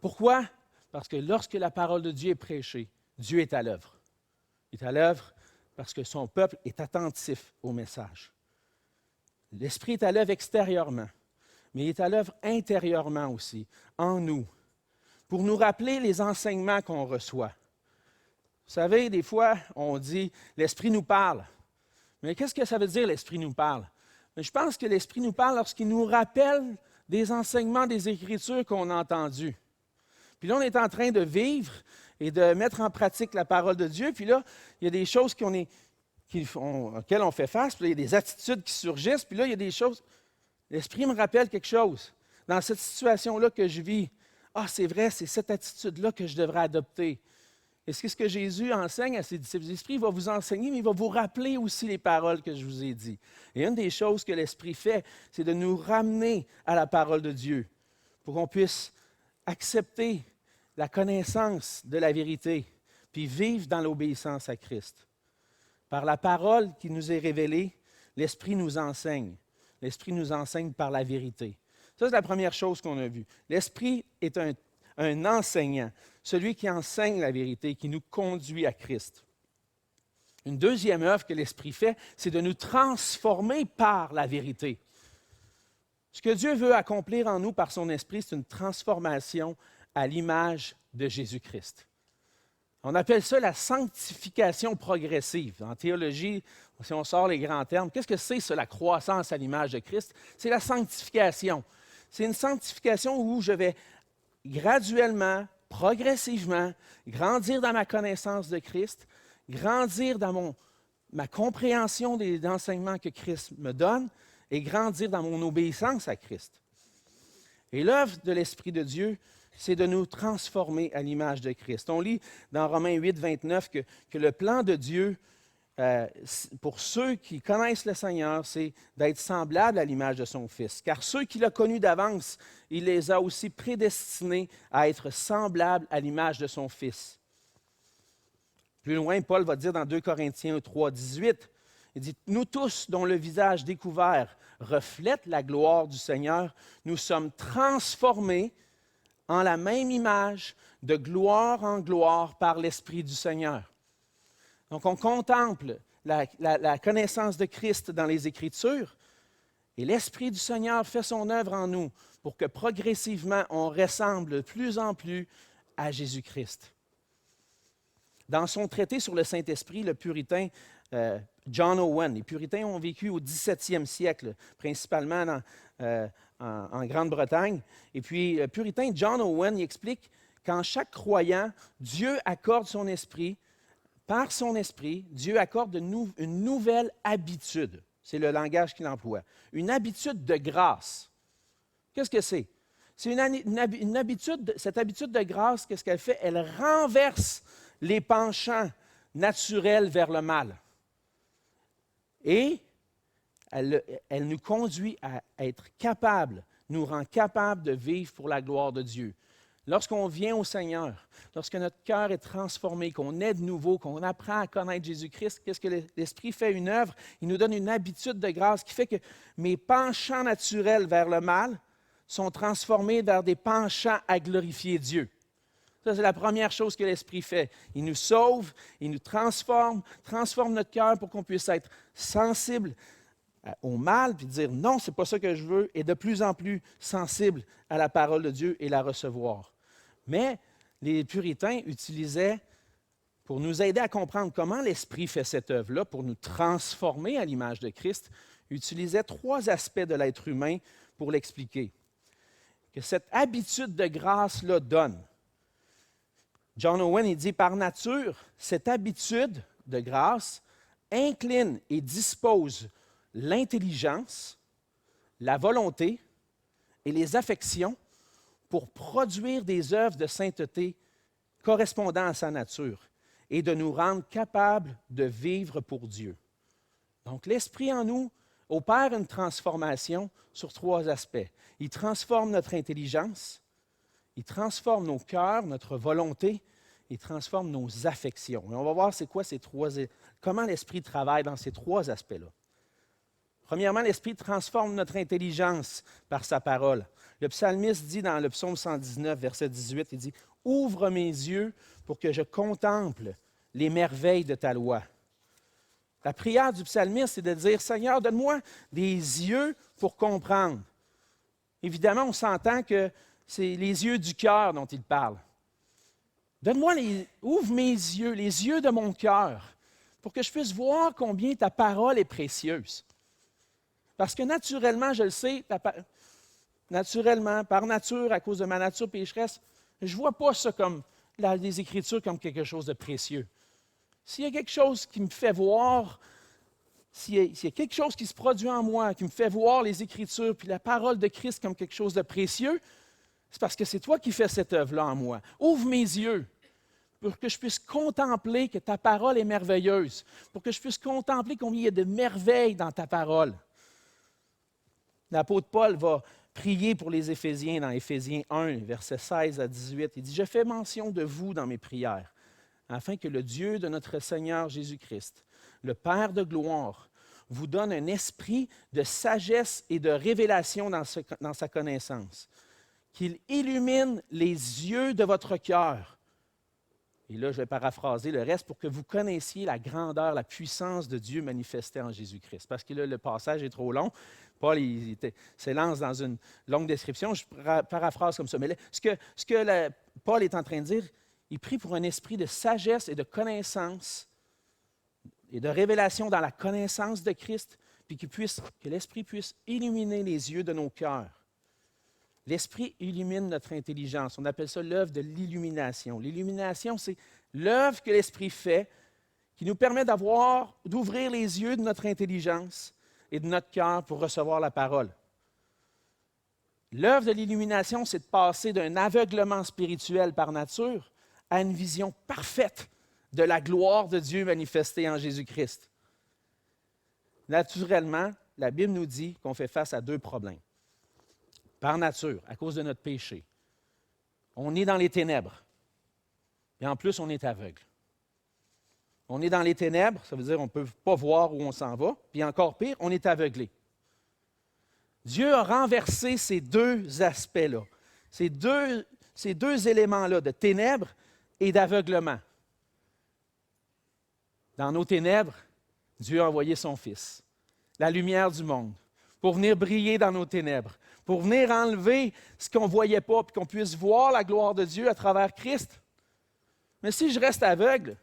Pourquoi? Parce que lorsque la parole de Dieu est prêchée, Dieu est à l'œuvre. Il est à l'œuvre parce que son peuple est attentif au message. L'Esprit est à l'œuvre extérieurement, mais il est à l'œuvre intérieurement aussi, en nous, pour nous rappeler les enseignements qu'on reçoit. Vous savez, des fois, on dit « l'Esprit nous parle ». Mais qu'est-ce que ça veut dire, l'Esprit nous parle? Mais je pense que l'Esprit nous parle lorsqu'il nous rappelle des enseignements des Écritures qu'on a entendus. Puis là, on est en train de vivre et de mettre en pratique la parole de Dieu. Puis là, il y a des choses auxquelles on fait face. Puis là, il y a des attitudes qui surgissent. Puis là, il y a des choses. L'Esprit me rappelle quelque chose. Dans cette situation-là que je vis, c'est vrai, c'est cette attitude-là que je devrais adopter. Et c'est ce que Jésus enseigne à ses disciples. L'Esprit va vous enseigner, mais il va vous rappeler aussi les paroles que je vous ai dites. Et une des choses que l'Esprit fait, c'est de nous ramener à la parole de Dieu pour qu'on puisse accepter la connaissance de la vérité, puis vivre dans l'obéissance à Christ. Par la parole qui nous est révélée, l'Esprit nous enseigne. L'Esprit nous enseigne par la vérité. Ça, c'est la première chose qu'on a vue. L'Esprit est un enseignant, celui qui enseigne la vérité, qui nous conduit à Christ. Une deuxième œuvre que l'Esprit fait, c'est de nous transformer par la vérité. Ce que Dieu veut accomplir en nous par son Esprit, c'est une transformation à l'image de Jésus-Christ. On appelle ça la sanctification progressive. En théologie, si on sort les grands termes, qu'est-ce que c'est ça, la croissance à l'image de Christ? C'est la sanctification. C'est une sanctification où je vais graduellement, progressivement, grandir dans ma connaissance de Christ, grandir dans ma compréhension des enseignements que Christ me donne et grandir dans mon obéissance à Christ. Et l'œuvre de l'Esprit de Dieu, c'est de nous transformer à l'image de Christ. On lit dans Romains 8, 29 que le plan de Dieu, pour ceux qui connaissent le Seigneur, c'est d'être semblables à l'image de son Fils. Car ceux qu'il a connus d'avance, il les a aussi prédestinés à être semblables à l'image de son Fils. Plus loin, Paul va dire dans 2 Corinthiens 3, 18, il dit « Nous tous, dont le visage découvert reflète la gloire du Seigneur, nous sommes transformés en la même image, de gloire en gloire par l'Esprit du Seigneur. » Donc, on contemple la connaissance de Christ dans les Écritures et l'Esprit du Seigneur fait son œuvre en nous pour que progressivement, on ressemble de plus en plus à Jésus-Christ. Dans son traité sur le Saint-Esprit, le puritain John Owen, les puritains ont vécu au 17e siècle, principalement en Grande-Bretagne. Et puis, le puritain John Owen il explique qu'en chaque croyant, Dieu accorde son esprit. Par son esprit, Dieu accorde une nouvelle habitude. C'est le langage qu'il emploie. Une habitude de grâce. Qu'est-ce que c'est? C'est une habitude, cette habitude de grâce, qu'est-ce qu'elle fait? Elle renverse les penchants naturels vers le mal. Et elle nous conduit à être capables, nous rend capables de vivre pour la gloire de Dieu. Lorsqu'on vient au Seigneur, lorsque notre cœur est transformé, qu'on est de nouveau, qu'on apprend à connaître Jésus-Christ, qu'est-ce que l'Esprit fait une œuvre? Il nous donne une habitude de grâce qui fait que mes penchants naturels vers le mal sont transformés vers des penchants à glorifier Dieu. Ça, c'est la première chose que l'Esprit fait. Il nous sauve, il nous transforme notre cœur pour qu'on puisse être sensible au mal, puis dire non, ce n'est pas ça que je veux, et de plus en plus sensible à la parole de Dieu et la recevoir. Mais les puritains utilisaient, pour nous aider à comprendre comment l'Esprit fait cette œuvre-là, pour nous transformer à l'image de Christ, utilisaient 3 aspects de l'être humain pour l'expliquer. Que cette habitude de grâce-là donne. John Owen, il dit, par nature, cette habitude de grâce incline et dispose l'intelligence, la volonté et les affections pour produire des œuvres de sainteté correspondant à sa nature et de nous rendre capables de vivre pour Dieu. Donc, l'Esprit en nous opère une transformation sur 3 aspects. Il transforme notre intelligence, il transforme nos cœurs, notre volonté, il transforme nos affections. Et on va voir c'est quoi comment l'Esprit travaille dans ces 3 aspects-là. Premièrement, l'Esprit transforme notre intelligence par sa parole. Le psalmiste dit dans le psaume 119, verset 18, il dit « Ouvre mes yeux pour que je contemple les merveilles de ta loi. » La prière du psalmiste, c'est de dire « Seigneur, donne-moi des yeux pour comprendre. » Évidemment, on s'entend que c'est les yeux du cœur dont il parle. Ouvre mes yeux, les yeux de mon cœur, pour que je puisse voir combien ta parole est précieuse. Parce que naturellement, je le sais, naturellement, par nature, à cause de ma nature pécheresse, je ne vois pas ça comme les Écritures comme quelque chose de précieux. S'il y a quelque chose qui me fait voir, s'il y a quelque chose qui se produit en moi, qui me fait voir les Écritures, puis la parole de Christ comme quelque chose de précieux, c'est parce que c'est toi qui fais cette œuvre-là en moi. Ouvre mes yeux pour que je puisse contempler que ta parole est merveilleuse, pour que je puisse contempler combien il y a de merveilles dans ta parole. L'apôtre Paul va prier pour les Éphésiens dans Éphésiens 1, versets 16 à 18. Il dit « Je fais mention de vous dans mes prières, afin que le Dieu de notre Seigneur Jésus-Christ, le Père de gloire, vous donne un esprit de sagesse et de révélation dans sa connaissance, qu'il illumine les yeux de votre cœur. » Et là, je vais paraphraser le reste pour que vous connaissiez la grandeur, la puissance de Dieu manifestée en Jésus-Christ. Parce que là, le passage est trop long. Paul s'élance dans une longue description. Je paraphrase comme ça. Mais là, ce que Paul est en train de dire, il prie pour un esprit de sagesse et de connaissance et de révélation dans la connaissance de Christ, puis que l'Esprit puisse illuminer les yeux de nos cœurs. L'Esprit illumine notre intelligence. On appelle ça l'œuvre de l'illumination. L'illumination, c'est l'œuvre que l'Esprit fait qui nous permet d'ouvrir les yeux de notre intelligence et de notre cœur pour recevoir la parole. L'œuvre de l'illumination, c'est de passer d'un aveuglement spirituel par nature à une vision parfaite de la gloire de Dieu manifestée en Jésus-Christ. Naturellement, la Bible nous dit qu'on fait face à 2 problèmes. Par nature, à cause de notre péché, on est dans les ténèbres. Et en plus, on est aveugle. On est dans les ténèbres, ça veut dire qu'on ne peut pas voir où on s'en va. Puis encore pire, on est aveuglé. Dieu a renversé ces 2 aspects-là, ces deux éléments-là de ténèbres et d'aveuglement. Dans nos ténèbres, Dieu a envoyé son Fils, la lumière du monde, pour venir briller dans nos ténèbres, pour venir enlever ce qu'on ne voyait pas, puis qu'on puisse voir la gloire de Dieu à travers Christ. Mais si je reste aveugle,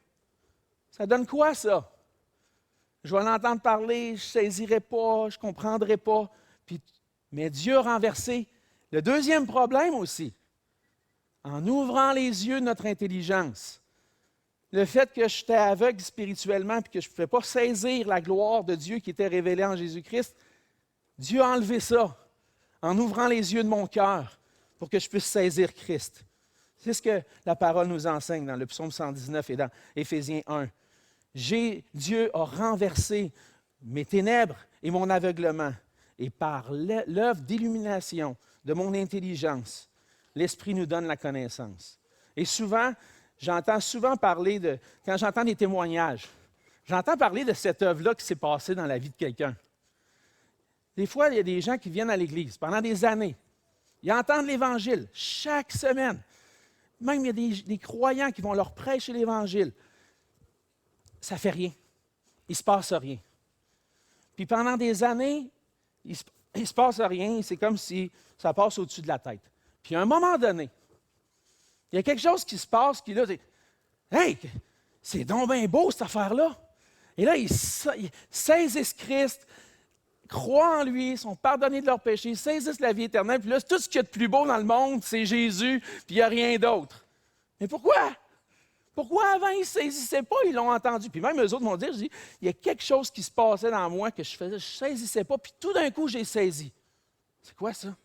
ça donne quoi ça? Je vais l'entendre parler, je ne saisirai pas, je ne comprendrai pas. Mais Dieu a renversé le deuxième problème aussi. En ouvrant les yeux de notre intelligence, le fait que j'étais aveugle spirituellement et que je ne pouvais pas saisir la gloire de Dieu qui était révélée en Jésus-Christ, Dieu a enlevé ça en ouvrant les yeux de mon cœur pour que je puisse saisir Christ. C'est ce que la parole nous enseigne dans le psaume 119 et dans Éphésiens 1. Dieu a renversé mes ténèbres et mon aveuglement. Et par l'œuvre d'illumination de mon intelligence, l'Esprit nous donne la connaissance. Et souvent, j'entends souvent parler quand j'entends des témoignages, j'entends parler de cette œuvre-là qui s'est passée dans la vie de quelqu'un. Des fois, il y a des gens qui viennent à l'Église pendant des années. Ils entendent l'Évangile chaque semaine. Même il y a des croyants qui vont leur prêcher l'Évangile. Ça ne fait rien. Il ne se passe rien. Puis pendant des années, il ne se passe rien. C'est comme si ça passe au-dessus de la tête. Puis à un moment donné, il y a quelque chose qui se passe qui là, dit « Hey, c'est donc bien beau cette affaire-là! » Et là, ils saisissent Christ, croient en lui, sont pardonnés de leurs péchés, saisissent la vie éternelle. Puis là, tout ce qu'il y a de plus beau dans le monde, c'est Jésus, puis il n'y a rien d'autre. Mais pourquoi? Pourquoi avant, ils ne saisissaient pas, ils l'ont entendu? Puis même eux autres m'ont dit, il y a quelque chose qui se passait dans moi que je ne saisissais pas, puis tout d'un coup, j'ai saisi. C'est quoi ça?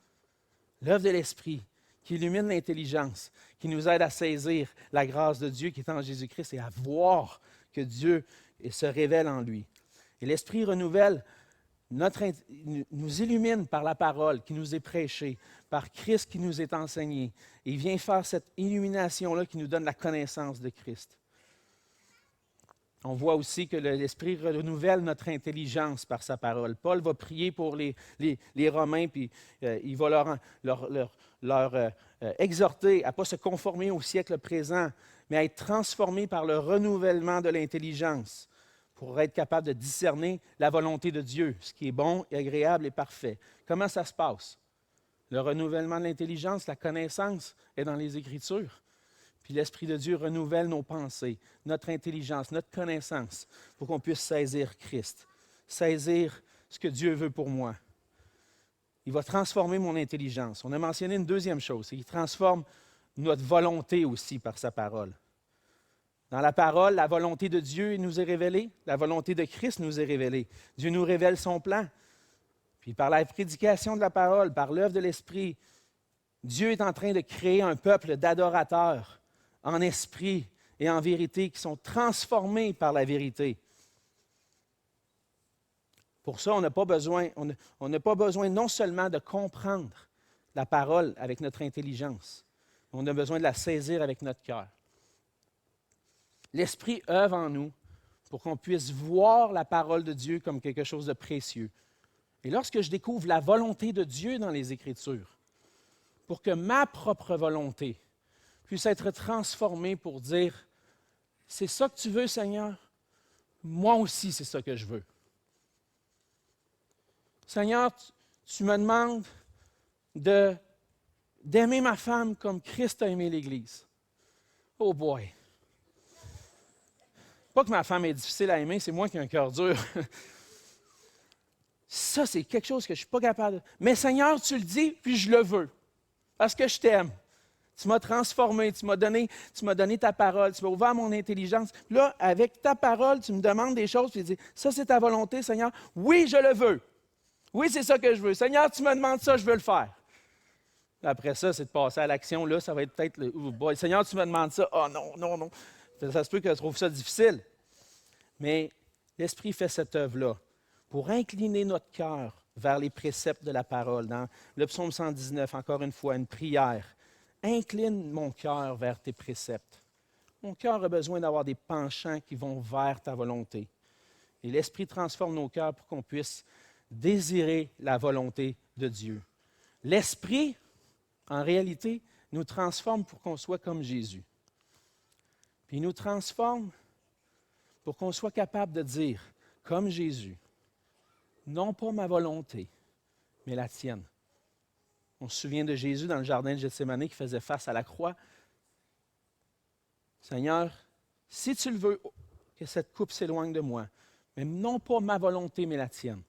L'œuvre de l'Esprit qui illumine l'intelligence, qui nous aide à saisir la grâce de Dieu qui est en Jésus-Christ et à voir que Dieu se révèle en lui. Et l'Esprit renouvelle, nous illumine par la parole qui nous est prêchée, par Christ qui nous est enseigné. Et il vient faire cette illumination-là qui nous donne la connaissance de Christ. On voit aussi que l'Esprit renouvelle notre intelligence par sa parole. Paul va prier pour les Romains, puis il va leur exhorter à ne pas se conformer au siècle présent, mais à être transformés par le renouvellement de l'intelligence pour être capable de discerner la volonté de Dieu, ce qui est bon, et agréable et parfait. Comment ça se passe? Le renouvellement de l'intelligence, la connaissance est dans les Écritures. Puis l'Esprit de Dieu renouvelle nos pensées, notre intelligence, notre connaissance, pour qu'on puisse saisir Christ, saisir ce que Dieu veut pour moi. Il va transformer mon intelligence. On a mentionné une deuxième chose, c'est qu'il transforme notre volonté aussi par sa parole. Dans la parole, la volonté de Dieu nous est révélée, la volonté de Christ nous est révélée. Dieu nous révèle son plan. Puis par la prédication de la parole, par l'œuvre de l'Esprit, Dieu est en train de créer un peuple d'adorateurs en esprit et en vérité qui sont transformés par la vérité. Pour ça, on n'a pas besoin non seulement de comprendre la parole avec notre intelligence, on a besoin de la saisir avec notre cœur. L'Esprit œuvre en nous pour qu'on puisse voir la parole de Dieu comme quelque chose de précieux. Et lorsque je découvre la volonté de Dieu dans les Écritures, pour que ma propre volonté puisse être transformée pour dire « C'est ça que tu veux, Seigneur? Moi aussi, c'est ça que je veux. » Seigneur, tu me demandes d'aimer ma femme comme Christ a aimé l'Église. Oh boy! Pas que ma femme est difficile à aimer, c'est moi qui ai un cœur dur. Ça, c'est quelque chose que je ne suis pas capable de... Mais Seigneur, tu le dis, puis je le veux. Parce que je t'aime. Tu m'as transformé, tu m'as donné ta parole, tu m'as ouvert mon intelligence. Puis là, avec ta parole, tu me demandes des choses, puis tu dis, ça c'est ta volonté, Seigneur. Oui, je le veux. Oui, c'est ça que je veux. Seigneur, tu me demandes ça, je veux le faire. Après ça, c'est de passer à l'action. Là, ça va être peut-être le... Oh boy, Seigneur, tu me demandes ça. Oh non, non, non. Ça se peut que je trouve ça difficile. Mais l'Esprit fait cette œuvre-là pour incliner notre cœur vers les préceptes de la parole. Dans le psaume 119, encore une fois, une prière. Incline mon cœur vers tes préceptes. Mon cœur a besoin d'avoir des penchants qui vont vers ta volonté. Et l'Esprit transforme nos cœurs pour qu'on puisse désirer la volonté de Dieu. L'Esprit, en réalité, nous transforme pour qu'on soit comme Jésus. Puis il nous transforme pour qu'on soit capable de dire, comme Jésus, non pas ma volonté, mais la tienne. On se souvient de Jésus dans le jardin de Gethsémani qui faisait face à la croix. Seigneur, si tu le veux, que cette coupe s'éloigne de moi, mais non pas ma volonté, mais la tienne.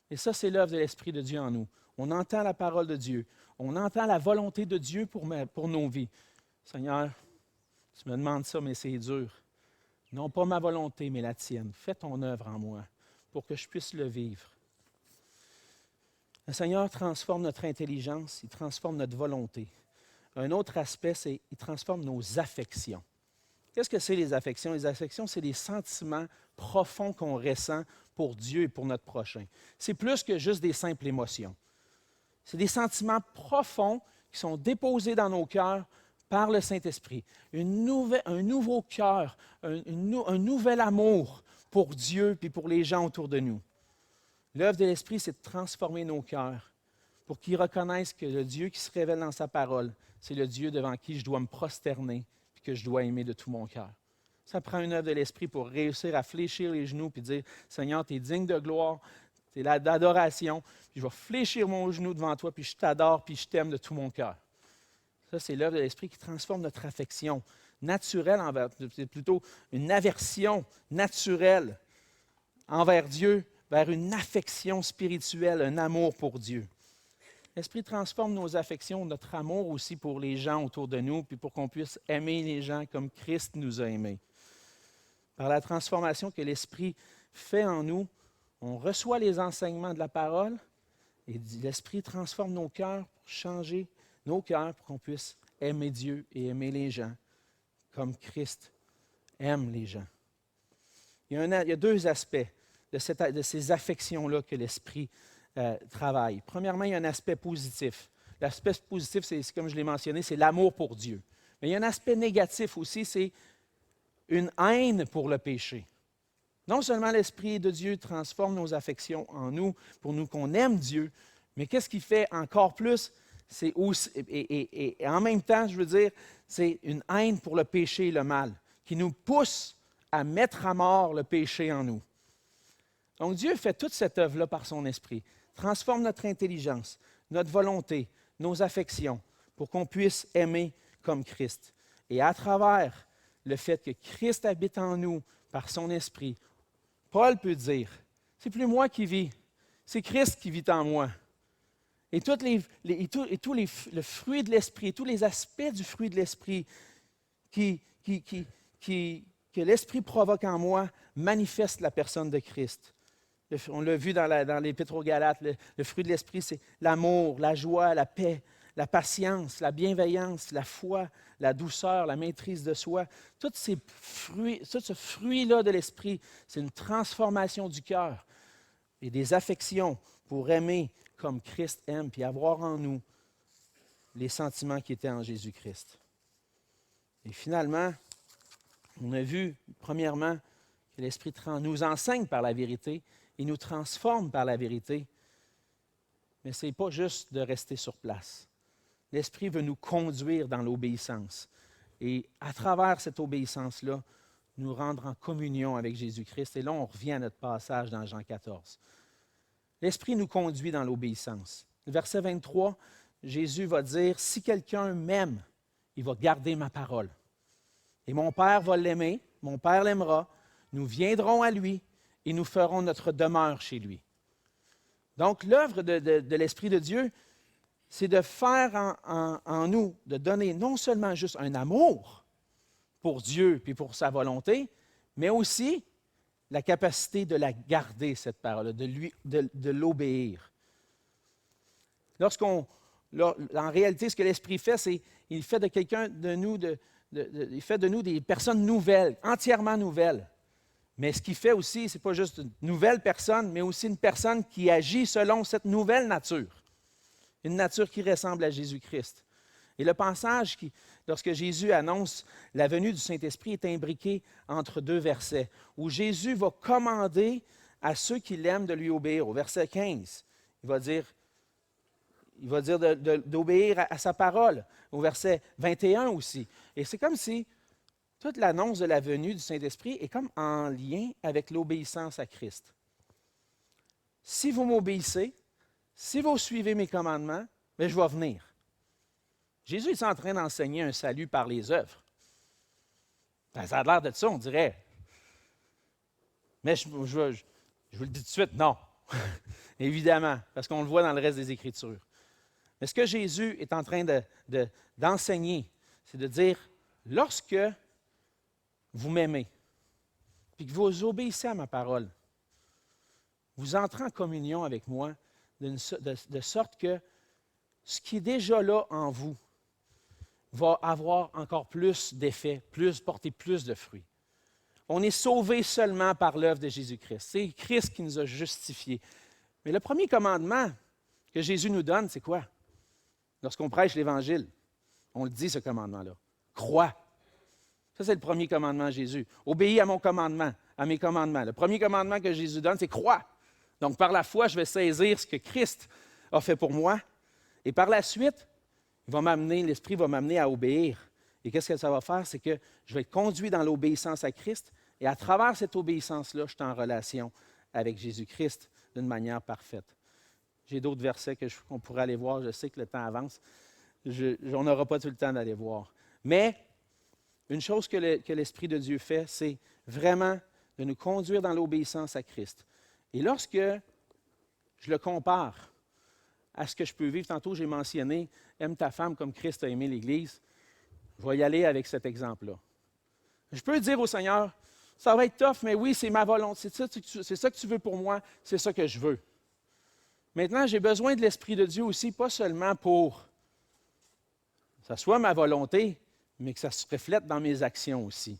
Et ça, c'est l'œuvre de l'Esprit de Dieu en nous. On entend la parole de Dieu. On entend la volonté de Dieu pour nos vies. Seigneur, tu me demandes ça, mais c'est dur. Non pas ma volonté, mais la tienne. Fais ton œuvre en moi pour que je puisse le vivre. Le Seigneur transforme notre intelligence, il transforme notre volonté. Un autre aspect, c'est qu'il transforme nos affections. Qu'est-ce que c'est les affections? Les affections, c'est des sentiments profonds qu'on ressent pour Dieu et pour notre prochain. C'est plus que juste des simples émotions. C'est des sentiments profonds qui sont déposés dans nos cœurs par le Saint-Esprit. Un nouveau cœur, un nouvel amour pour Dieu et pour les gens autour de nous. L'œuvre de l'Esprit, c'est de transformer nos cœurs pour qu'ils reconnaissent que le Dieu qui se révèle dans sa parole, c'est le Dieu devant qui je dois me prosterner et que je dois aimer de tout mon cœur. Ça prend une œuvre de l'Esprit pour réussir à fléchir les genoux et dire « Seigneur, tu es digne de gloire, tu es d'adoration, puis je vais fléchir mon genou devant toi, puis je t'adore, puis je t'aime de tout mon cœur. » Ça, c'est l'œuvre de l'Esprit qui transforme notre affection naturelle c'est plutôt une aversion naturelle envers Dieu vers une affection spirituelle, un amour pour Dieu. L'Esprit transforme nos affections, notre amour aussi pour les gens autour de nous, puis pour qu'on puisse aimer les gens comme Christ nous a aimés. Par la transformation que l'Esprit fait en nous, on reçoit les enseignements de la parole et l'Esprit transforme nos cœurs pour changer nos cœurs pour qu'on puisse aimer Dieu et aimer les gens comme Christ aime les gens. Il y a deux aspects de ces affections-là que l'Esprit travaille. Premièrement, il y a un aspect positif. L'aspect positif, c'est comme je l'ai mentionné, c'est l'amour pour Dieu. Mais il y a un aspect négatif aussi, c'est une haine pour le péché. Non seulement l'Esprit de Dieu transforme nos affections en nous, pour nous qu'on aime Dieu, mais qu'est-ce qu'il fait encore plus? C'est aussi, et en même temps, je veux dire, c'est une haine pour le péché et le mal, qui nous pousse à mettre à mort le péché en nous. Donc Dieu fait toute cette œuvre-là par son Esprit, transforme notre intelligence, notre volonté, nos affections, pour qu'on puisse aimer comme Christ. Et à travers le fait que Christ habite en nous par son Esprit, Paul peut dire, c'est plus moi qui vis, c'est Christ qui vit en moi. Et tous le fruit de l'Esprit, tous les aspects du fruit de l'Esprit que l'Esprit provoque en moi manifestent la personne de Christ. On l'a vu dans l'Épître aux Galates, le fruit de l'Esprit, c'est l'amour, la joie, la paix, la patience, la bienveillance, la foi, la douceur, la maîtrise de soi. Tout ce fruit-là de l'Esprit, c'est une transformation du cœur et des affections pour aimer comme Christ aime, puis avoir en nous les sentiments qui étaient en Jésus-Christ. Et finalement, on a vu, premièrement, que l'Esprit nous enseigne par la vérité, il nous transforme par la vérité, mais ce n'est pas juste de rester sur place. L'Esprit veut nous conduire dans l'obéissance. Et à travers cette obéissance-là, nous rendre en communion avec Jésus-Christ. Et là, on revient à notre passage dans Jean 14. L'Esprit nous conduit dans l'obéissance. Le verset 23, Jésus va dire, « Si quelqu'un m'aime, il va garder ma parole. Et mon Père va l'aimer, mon Père l'aimera, nous viendrons à lui et nous ferons notre demeure chez lui. » Donc, l'œuvre de l'Esprit de Dieu, c'est de faire en nous, de donner non seulement juste un amour pour Dieu et pour sa volonté, mais aussi la capacité de la garder, cette parole, de l'obéir. En réalité, ce que l'Esprit fait, c'est qu'il fait de quelqu'un de nous, il fait de nous des personnes nouvelles, entièrement nouvelles. Mais ce qu'il fait aussi, ce n'est pas juste une nouvelle personne, mais aussi une personne qui agit selon cette nouvelle nature. Une nature qui ressemble à Jésus-Christ. Et le passage, lorsque Jésus annonce la venue du Saint-Esprit, est imbriqué entre deux versets, où Jésus va commander à ceux qui l'aiment de lui obéir. Au verset 15, il va dire d'obéir à sa parole. Au verset 21 aussi. Et c'est comme si toute l'annonce de la venue du Saint-Esprit est comme en lien avec l'obéissance à Christ. Si vous m'obéissez, si vous suivez mes commandements, bien, je vais venir. Jésus est en train d'enseigner un salut par les œuvres. Ben, ça a l'air de ça, on dirait. Mais je vous le dis tout de suite, non. Évidemment, parce qu'on le voit dans le reste des Écritures. Mais ce que Jésus est en train d'enseigner, c'est de dire, lorsque vous m'aimez, puis que vous obéissez à ma parole, vous entrez en communion avec moi de sorte que ce qui est déjà là en vous va avoir encore plus d'effet, porter plus de fruits. On est sauvé seulement par l'œuvre de Jésus-Christ. C'est Christ qui nous a justifiés. Mais le premier commandement que Jésus nous donne, c'est quoi? Lorsqu'on prêche l'Évangile, on le dit, ce commandement-là. Crois. Ça, c'est le premier commandement de Jésus. Obéis à mon commandement, à mes commandements. Le premier commandement que Jésus donne, c'est crois. Donc, par la foi, je vais saisir ce que Christ a fait pour moi. Et par la suite, l'Esprit va m'amener à obéir. Et qu'est-ce que ça va faire? C'est que je vais être conduit dans l'obéissance à Christ. Et à travers cette obéissance-là, je suis en relation avec Jésus-Christ d'une manière parfaite. J'ai d'autres versets qu'on pourrait aller voir. Je sais que le temps avance. On n'aura pas tout le temps d'aller voir. Mais une chose que l'Esprit de Dieu fait, c'est vraiment de nous conduire dans l'obéissance à Christ. Et lorsque je le compare à ce que je peux vivre, tantôt j'ai mentionné « Aime ta femme comme Christ a aimé l'Église », je vais y aller avec cet exemple-là. Je peux dire au Seigneur, ça va être tough, mais oui, c'est ma volonté, c'est ça que tu veux pour moi, c'est ça que je veux. Maintenant, j'ai besoin de l'Esprit de Dieu aussi, pas seulement pour que ça soit ma volonté, mais que ça se reflète dans mes actions aussi.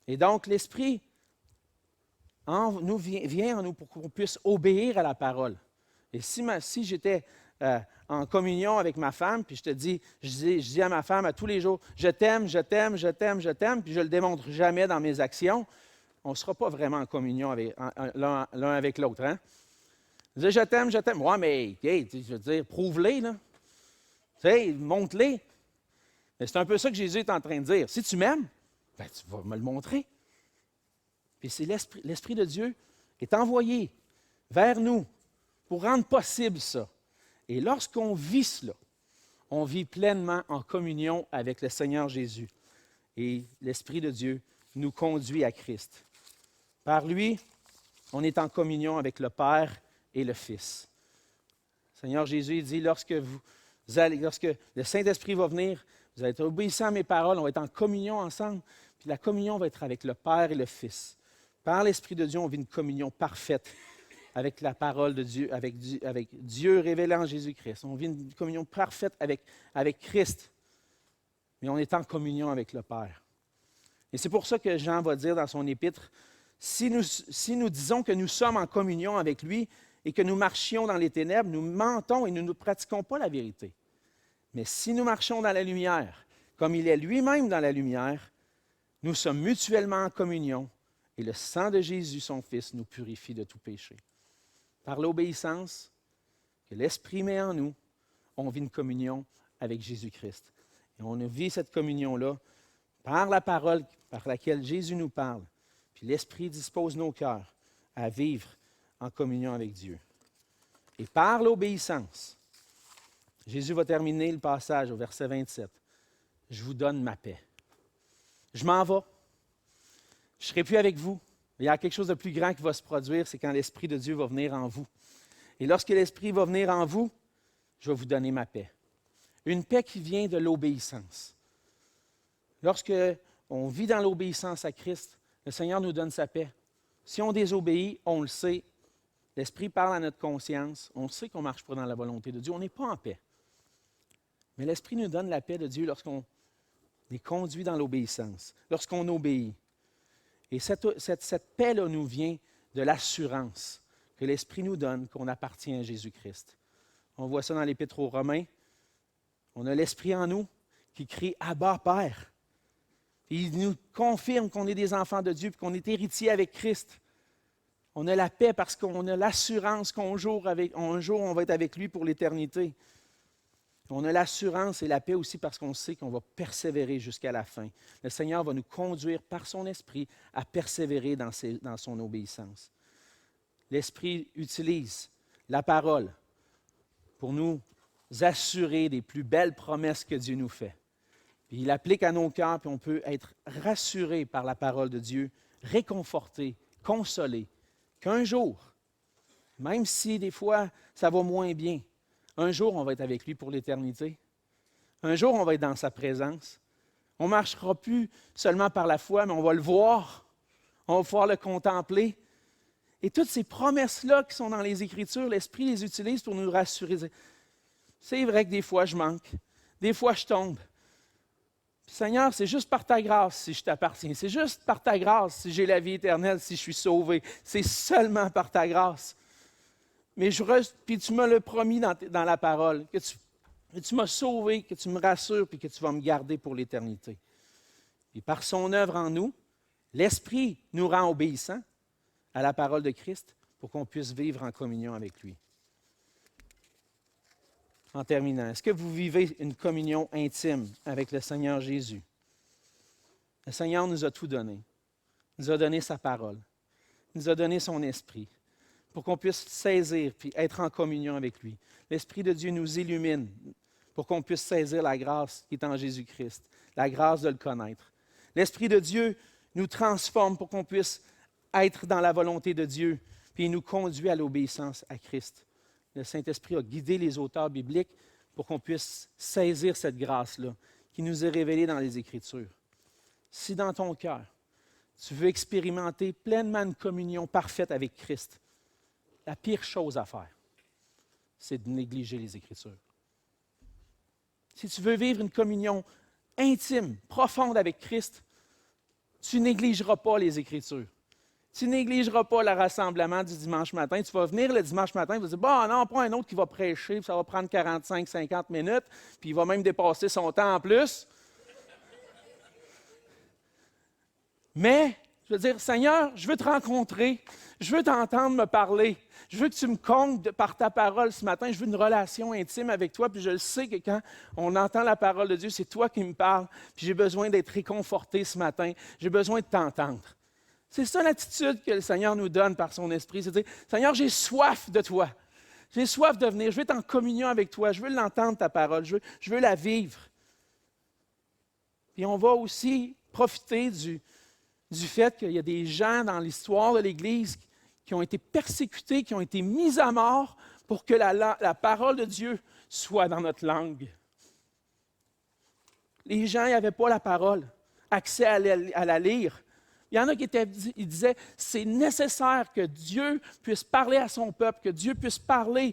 Et donc, l'Esprit vient en nous pour qu'on puisse obéir à la parole. Et si j'étais en communion avec ma femme, puis je dis à ma femme à tous les jours, je t'aime, je t'aime, je t'aime, je t'aime, puis je ne le démontre jamais dans mes actions, on ne sera pas vraiment en communion l'un avec l'autre. Hein? Je t'aime, je t'aime. Ouais, mais, je veux dire, prouve-les, là. Tu sais, montre-les. Mais c'est un peu ça que Jésus est en train de dire. Si tu m'aimes, ben, tu vas me le montrer. Puis c'est l'Esprit de Dieu qui est envoyé vers nous pour rendre possible ça. Et lorsqu'on vit cela, on vit pleinement en communion avec le Seigneur Jésus. Et l'Esprit de Dieu nous conduit à Christ. Par lui, on est en communion avec le Père et le Fils. Le Seigneur Jésus dit, lorsque le Saint-Esprit va venir, vous allez être obéissants à mes paroles, on va être en communion ensemble, puis la communion va être avec le Père et le Fils. Par l'Esprit de Dieu, on vit une communion parfaite avec la parole de Dieu, avec Dieu révélé en Jésus-Christ. On vit une communion parfaite avec Christ, mais on est en communion avec le Père. Et c'est pour ça que Jean va dire dans son épître, si nous disons que nous sommes en communion avec lui et que nous marchions dans les ténèbres, nous mentons et nous ne pratiquons pas la vérité. Mais si nous marchons dans la lumière, comme il est lui-même dans la lumière, nous sommes mutuellement en communion et le sang de Jésus, son Fils, nous purifie de tout péché. Par l'obéissance que l'Esprit met en nous, on vit une communion avec Jésus-Christ. Et on vit cette communion-là par la parole par laquelle Jésus nous parle. Puis l'Esprit dispose nos cœurs à vivre en communion avec Dieu. Et par l'obéissance, Jésus va terminer le passage au verset 27. Je vous donne ma paix. Je m'en vais. Je ne serai plus avec vous. Il y a quelque chose de plus grand qui va se produire, c'est quand l'Esprit de Dieu va venir en vous. Et lorsque l'Esprit va venir en vous, je vais vous donner ma paix. Une paix qui vient de l'obéissance. Lorsque on vit dans l'obéissance à Christ, le Seigneur nous donne sa paix. Si on désobéit, on le sait. L'Esprit parle à notre conscience. On sait qu'on ne marche pas dans la volonté de Dieu. On n'est pas en paix. Mais l'Esprit nous donne la paix de Dieu lorsqu'on est conduit dans l'obéissance, lorsqu'on obéit. Et cette paix-là nous vient de l'assurance que l'Esprit nous donne qu'on appartient à Jésus-Christ. On voit ça dans l'Épître aux Romains. On a l'Esprit en nous qui crie « Abba, Père ». Il nous confirme qu'on est des enfants de Dieu et qu'on est héritiers avec Christ. On a la paix parce qu'on a l'assurance qu'un jour, on va être avec lui pour l'éternité. On a l'assurance et la paix aussi parce qu'on sait qu'on va persévérer jusqu'à la fin. Le Seigneur va nous conduire par son Esprit à persévérer dans son obéissance. L'Esprit utilise la parole pour nous assurer des plus belles promesses que Dieu nous fait. Puis il applique à nos cœurs, puis on peut être rassuré par la parole de Dieu, réconforté, consolé, qu'un jour, même si des fois ça va moins bien, un jour on va être avec lui pour l'éternité. Un jour on va être dans sa présence. On ne marchera plus seulement par la foi, mais on va le voir, on va pouvoir le contempler. Et toutes ces promesses-là qui sont dans les Écritures, l'Esprit les utilise pour nous rassurer. C'est vrai que des fois je manque, des fois je tombe. Seigneur, c'est juste par ta grâce si je t'appartiens. C'est juste par ta grâce si j'ai la vie éternelle, si je suis sauvé. C'est seulement par ta grâce. Mais puis tu me l'as promis dans la parole, que tu m'as sauvé, que tu me rassures, puis que tu vas me garder pour l'éternité. Et par son œuvre en nous, l'Esprit nous rend obéissants à la parole de Christ pour qu'on puisse vivre en communion avec lui. En terminant, est-ce que vous vivez une communion intime avec le Seigneur Jésus? Le Seigneur nous a tout donné. Il nous a donné sa parole. Il nous a donné son esprit pour qu'on puisse saisir puis être en communion avec lui. L'Esprit de Dieu nous illumine pour qu'on puisse saisir la grâce qui est en Jésus-Christ, la grâce de le connaître. L'Esprit de Dieu nous transforme pour qu'on puisse être dans la volonté de Dieu, puis il nous conduit à l'obéissance à Christ. Le Saint-Esprit a guidé les auteurs bibliques pour qu'on puisse saisir cette grâce-là qui nous est révélée dans les Écritures. Si dans ton cœur, tu veux expérimenter pleinement une communion parfaite avec Christ, la pire chose à faire, c'est de négliger les Écritures. Si tu veux vivre une communion intime, profonde avec Christ, tu ne négligeras pas les Écritures. Tu ne négligeras pas le rassemblement du dimanche matin. Tu vas venir le dimanche matin, tu vas dire, bon, non, pas un autre qui va prêcher, puis ça va prendre 45-50 minutes, puis il va même dépasser son temps en plus. Mais, je veux dire, Seigneur, je veux te rencontrer, je veux t'entendre me parler, je veux que tu me comptes par ta parole ce matin, je veux une relation intime avec toi, puis je le sais que quand on entend la parole de Dieu, c'est toi qui me parles, puis j'ai besoin d'être réconforté ce matin, j'ai besoin de t'entendre. C'est ça l'attitude que le Seigneur nous donne par son Esprit. C'est de dire, Seigneur, j'ai soif de toi. J'ai soif de venir. Je veux être en communion avec toi. Je veux l'entendre, ta parole. Je veux la vivre. Et on va aussi profiter du fait qu'il y a des gens dans l'histoire de l'Église qui ont été persécutés, qui ont été mis à mort pour que la parole de Dieu soit dans notre langue. Les gens n'avaient pas la parole, accès à la lire. Il y en a qui disaient, c'est nécessaire que Dieu puisse parler à son peuple, que Dieu puisse parler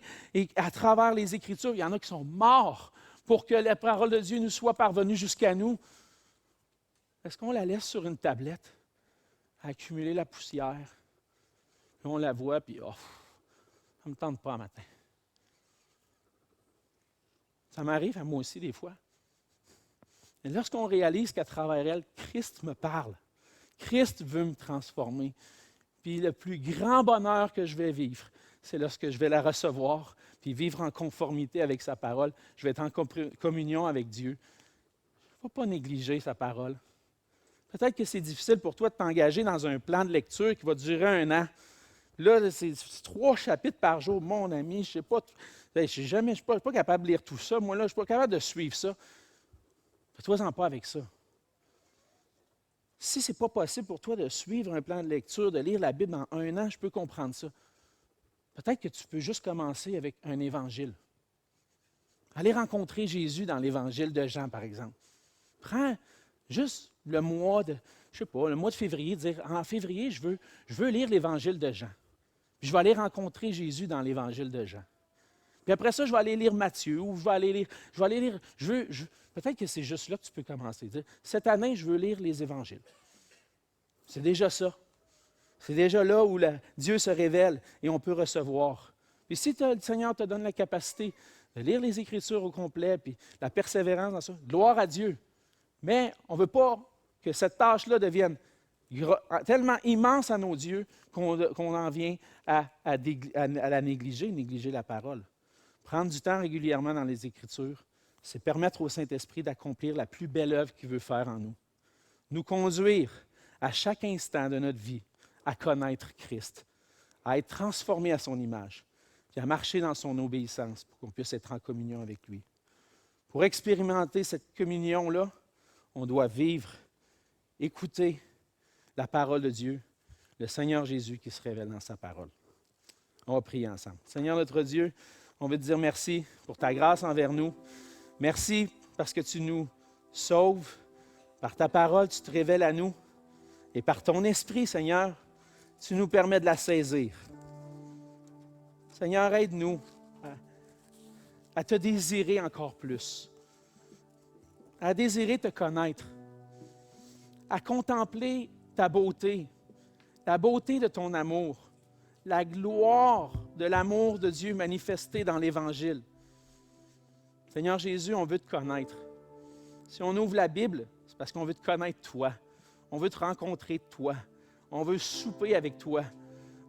à travers les Écritures. Il y en a qui sont morts pour que la parole de Dieu nous soit parvenue jusqu'à nous. Est-ce qu'on la laisse sur une tablette, à accumuler la poussière? Puis on la voit, puis ça ne me tente pas un matin. Ça m'arrive à moi aussi des fois. Et lorsqu'on réalise qu'à travers elle, Christ me parle, Christ veut me transformer. Puis le plus grand bonheur que je vais vivre, c'est lorsque je vais la recevoir, puis vivre en conformité avec sa parole. Je vais être en communion avec Dieu. Il ne faut pas négliger sa parole. Peut-être que c'est difficile pour toi de t'engager dans un plan de lecture qui va durer 1 an. Là, c'est 3 chapitres par jour. Mon ami, je ne suis pas capable de lire tout ça. Moi, là, je ne suis pas capable de suivre ça. Fais-toi-en pas avec ça. Si ce n'est pas possible pour toi de suivre un plan de lecture, de lire la Bible en 1 an, je peux comprendre ça. Peut-être que tu peux juste commencer avec un évangile. Aller rencontrer Jésus dans l'évangile de Jean, par exemple. Prends juste le mois de, le mois de février, dire, en février, je veux lire l'évangile de Jean. Puis je vais aller rencontrer Jésus dans l'évangile de Jean. Puis après ça, je vais aller lire Matthieu, ou je vais aller lire, peut-être que c'est juste là que tu peux commencer. Dire, cette année, je veux lire les évangiles. C'est déjà ça. C'est déjà là où Dieu se révèle et on peut recevoir. Et si le Seigneur te donne la capacité de lire les Écritures au complet, puis la persévérance dans ça, gloire à Dieu. Mais on ne veut pas que cette tâche-là devienne tellement immense à nos yeux qu'on en vient à la négliger la parole. Prendre du temps régulièrement dans les Écritures, c'est permettre au Saint-Esprit d'accomplir la plus belle œuvre qu'il veut faire en nous. Nous conduire à chaque instant de notre vie à connaître Christ, à être transformé à son image, puis à marcher dans son obéissance pour qu'on puisse être en communion avec lui. Pour expérimenter cette communion-là, on doit vivre, écouter la parole de Dieu, le Seigneur Jésus qui se révèle dans sa parole. On va prier ensemble. Seigneur notre Dieu, on veut te dire merci pour ta grâce envers nous. Merci parce que tu nous sauves. Par ta parole, tu te révèles à nous. Et par ton esprit, Seigneur, tu nous permets de la saisir. Seigneur, aide-nous à te désirer encore plus, à désirer te connaître, à contempler ta beauté, la beauté de ton amour, la gloire de l'amour de Dieu manifesté dans l'Évangile. Seigneur Jésus, on veut te connaître. Si on ouvre la Bible, c'est parce qu'on veut te connaître toi. On veut te rencontrer toi. On veut souper avec toi.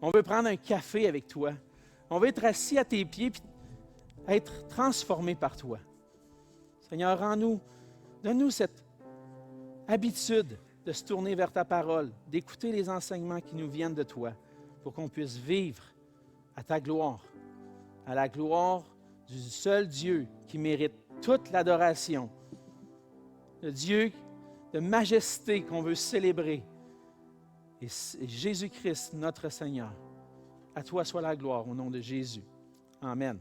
On veut prendre un café avec toi. On veut être assis à tes pieds et être transformé par toi. Seigneur, donne-nous cette habitude de se tourner vers ta parole, d'écouter les enseignements qui nous viennent de toi, pour qu'on puisse vivre à ta gloire, à la gloire du seul Dieu qui mérite toute l'adoration, le Dieu de majesté qu'on veut célébrer, et Jésus-Christ, notre Seigneur. À toi soit la gloire au nom de Jésus. Amen.